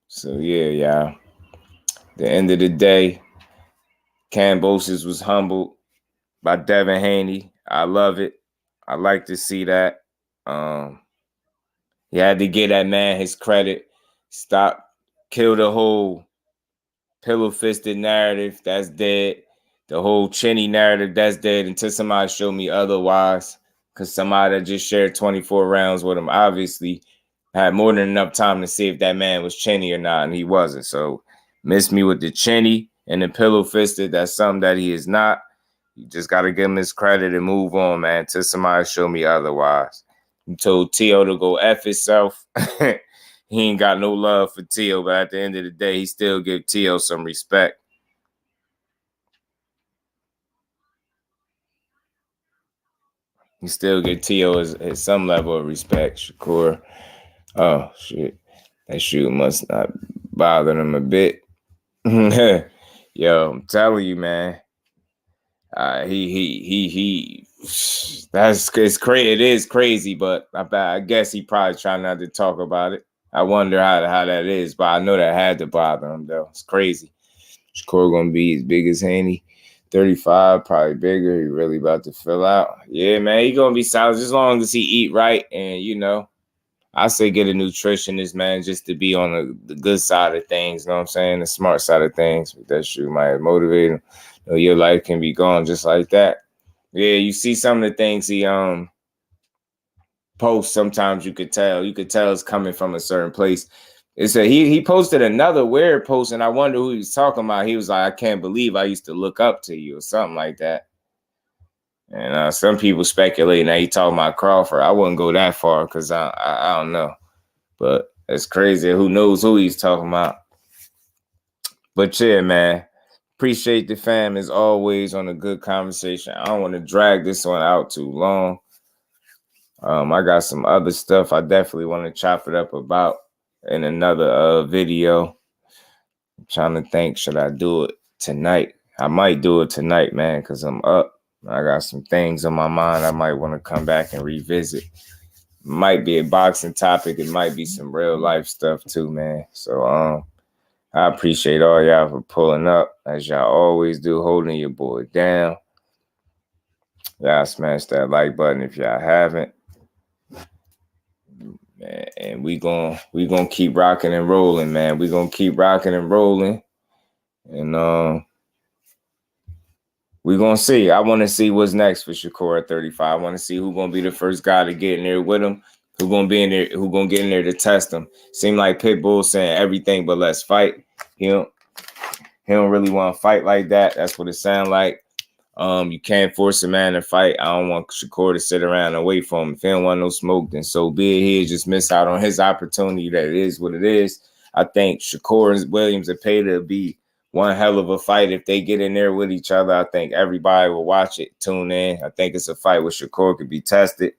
So yeah, y'all. The end of the day, Kambosos was humbled by Devin Haney. I love it. I like to see that. He had to give that man his credit. Kill the whole pillow-fisted narrative. That's dead. The whole chinny narrative, that's dead until somebody show me otherwise. Because somebody that just shared 24 rounds with him obviously had more than enough time to see if that man was chinny or not, and he wasn't. So miss me with the chinny and the pillow-fisted. That's something that he is not. You just got to give him his credit and move on, man, until somebody show me otherwise. He told T.O. to go F himself. He ain't got no love for T.O., but at the end of the day, he still give T.O. some respect. He still give T.O. his some level of respect, Shakur. Oh, shit. That shoe must not bother him a bit. Yo, I'm telling you, man. It's crazy. It is crazy, but I guess he probably trying not to talk about it. I wonder how that is, but I know that had to bother him though. It's crazy. Shakur gonna be as big as Haney, 35, probably bigger. He really about to fill out. Yeah, man, he gonna be solid as long as he eat right, and you know, I say get a nutritionist, man, just to be on the good side of things. You know what I'm saying? The smart side of things. That shit might motivate him. You know, your life can be gone just like that. Yeah, you see some of the things he posts. Sometimes you could tell it's coming from a certain place. It's he posted another weird post, and I wonder who he was talking about. He was like, I can't believe I used to look up to you, or something like that. And some people speculating that he talking about Crawford. I wouldn't go that far because I don't know. But it's crazy. Who knows who he's talking about? But yeah, man. Appreciate the fam as always on a good conversation. I don't want to drag this one out too long. I got some other stuff I definitely want to chop it up about in another video. I'm trying to think, should I do it tonight? I might do it tonight, man, because I'm up. I got some things on my mind I might want to come back and revisit. Might be a boxing topic. It might be some real life stuff too, man. So I appreciate all y'all for pulling up, as y'all always do, holding your boy down. Y'all smash that like button if y'all haven't. Man, and we gonna keep rocking and rolling, man. We gonna keep rocking and rolling. And we gonna see. I want to see what's next for Shakur at 35. I want to see who's gonna be the first guy to get in there with him. Who gonna be in there? Who gonna get in there to test him? Seem like Pitbull saying everything but let's fight. He don't really want to fight like that. That's what it sounds like. You can't force a man to fight. I don't want Shakur to sit around and wait for him. If he don't want no smoke, then so be it. He'll just miss out on his opportunity. That it is what it is. I think Shakur and William Zepeda will be one hell of a fight if they get in there with each other. I think everybody will watch it, tune in. I think it's a fight where Shakur could be tested.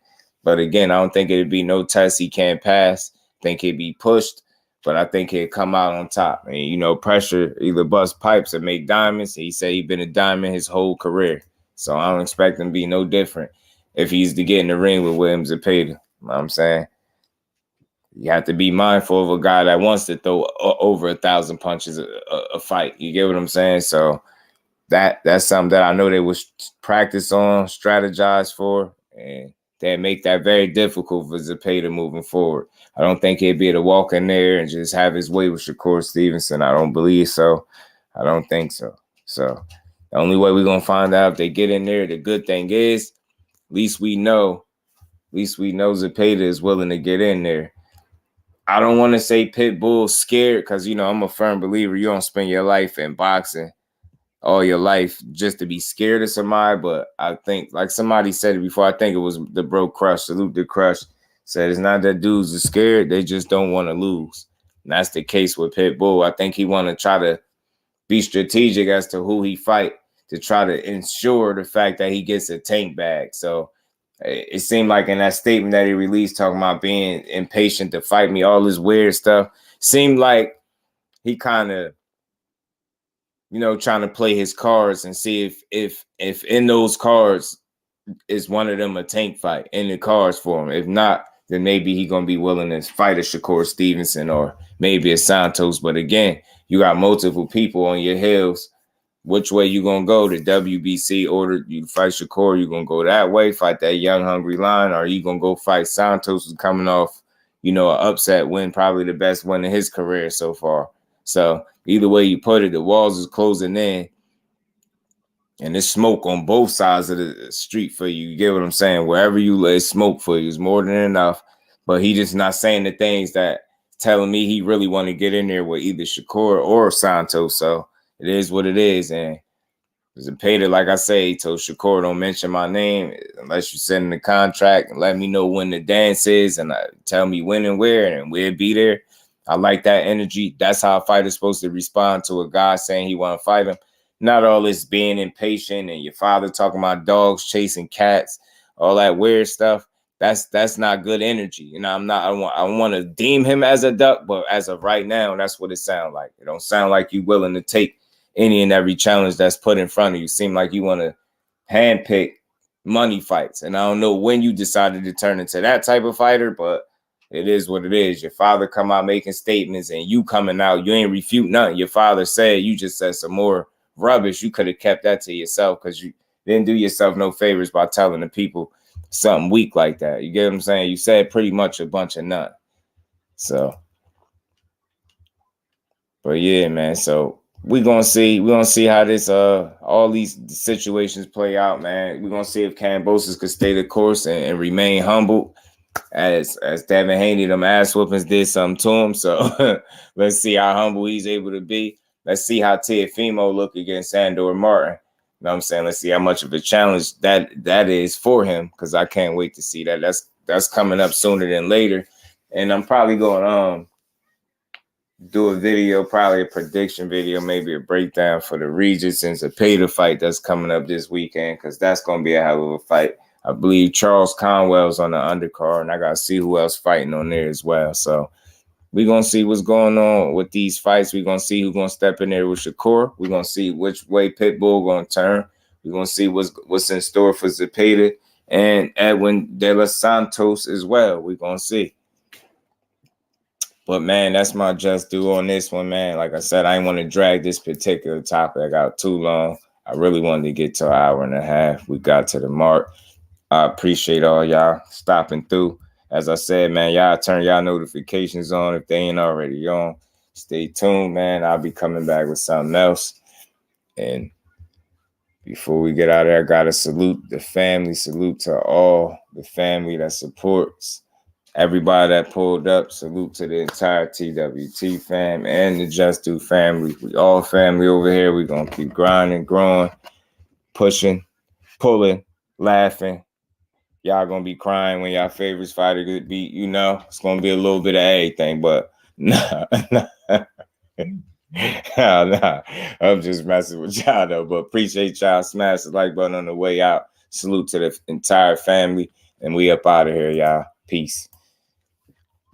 But again, I don't think it'd be no test he can't pass. I think he'd be pushed, but I think he'd come out on top. And, you know, pressure either bust pipes or make diamonds. He said he's been a diamond his whole career. So I don't expect him to be no different if he's to get in the ring with William Zepeda. You know what I'm saying? You have to be mindful of a guy that wants to throw over 1,000 punches a fight. You get what I'm saying? So that's something that I know they will practice on, strategize for, and that make that very difficult for Zepeda moving forward. I don't think he'd be able to walk in there and just have his way with Shakur Stevenson. I don't believe so. I don't think so. So the only way we're going to find out if they get in there, the good thing is, at least we know Zepeda is willing to get in there. I don't want to say Pitbull's scared because, I'm a firm believer you don't spend your life in boxing all your life just to be scared of somebody. But I think, like somebody said it before, I think it was the bro Crush, salute the Crush, said it's not that dudes are scared, they just don't want to lose. And that's the case with Pitbull. I think he want to try to be strategic as to who he fight to try to ensure the fact that he gets a tank bag. So it seemed like in that statement that he released talking about being impatient to fight me, all this weird stuff, seemed like he kind of, trying to play his cards and see if in those cards is one of them a tank fight in the cards for him. If not, then maybe he gonna be willing to fight a Shakur Stevenson or maybe a Santos. But again, you got multiple people on your heels. Which way you gonna go? The WBC ordered you to fight Shakur, you gonna go that way, fight that young hungry lion, or you gonna go fight Santos, who's coming off, an upset win, probably the best win in his career so far. So either way you put it, the walls is closing in, and there's smoke on both sides of the street for you. You get what I'm saying? Wherever you lay smoke for you is more than enough. But he just not saying the things that telling me he really want to get in there with either Shakur or Santos. So it is what it is. And Zepeda, like I say, he told Shakur, don't mention my name unless you send in the contract and let me know when the dance is and tell me when and where, and we'll be there. I like that energy. That's how a fighter's supposed to respond to a guy saying he want to fight him. Not all this being impatient and your father talking about dogs chasing cats, all that weird stuff. That's not good energy. I want to deem him as a duck, but as of right now, that's what it sounds like. It don't sound like you willing to take any and every challenge that's put in front of you. Seem like you want to handpick money fights. And I don't know when you decided to turn into that type of fighter, but it is what it is. Your father come out making statements and you coming out, you ain't refute nothing. Your father said, you just said some more rubbish. You could have kept that to yourself because you didn't do yourself no favors by telling the people something weak like that. You get what I'm saying? You said pretty much a bunch of nothing. So, but yeah, man. So we're gonna see how this all these situations play out, man. We're gonna see if Kambosos could stay the course and remain humble. As Devin Haney, them ass whoopings did something to him. So let's see how humble he's able to be. Let's see how Teofimo look against Sandor Martin. You know what I'm saying? Let's see how much of a challenge that is for him, because I can't wait to see that. That's coming up sooner than later. And I'm probably going to do a video, probably a prediction video, maybe a breakdown for the Regis and Zepeda fight that's coming up this weekend, because that's going to be a hell of a fight. I believe Charles Conwell's on the undercard, and I got to see who else fighting on there as well. So we're going to see what's going on with these fights. We're going to see who's going to step in there with Shakur. We're going to see which way Pitbull going to turn. We're going to see what's in store for Zepeda and Edwin De la Santos as well. We're going to see. But, man, that's my just do on this one, man. Like I said, I didn't want to drag this particular topic out too long. I really wanted to get to an hour and a half. We got to the mark. I appreciate all y'all stopping through. As I said, man, y'all turn y'all notifications on if they ain't already on. Stay tuned, man. I'll be coming back with something else. And before we get out of there, I got to salute the family. Salute to all the family that supports everybody that pulled up. Salute to the entire TWT fam and the Just Do family. We all family over here. We're going to keep grinding, growing, pushing, pulling, laughing. Y'all gonna be crying when y'all favorites fighter get beat, it's gonna be a little bit of everything, but nah. I'm just messing with y'all though. But appreciate y'all. Smash the like button on the way out. Salute to the entire family, and we up out of here, y'all. Peace.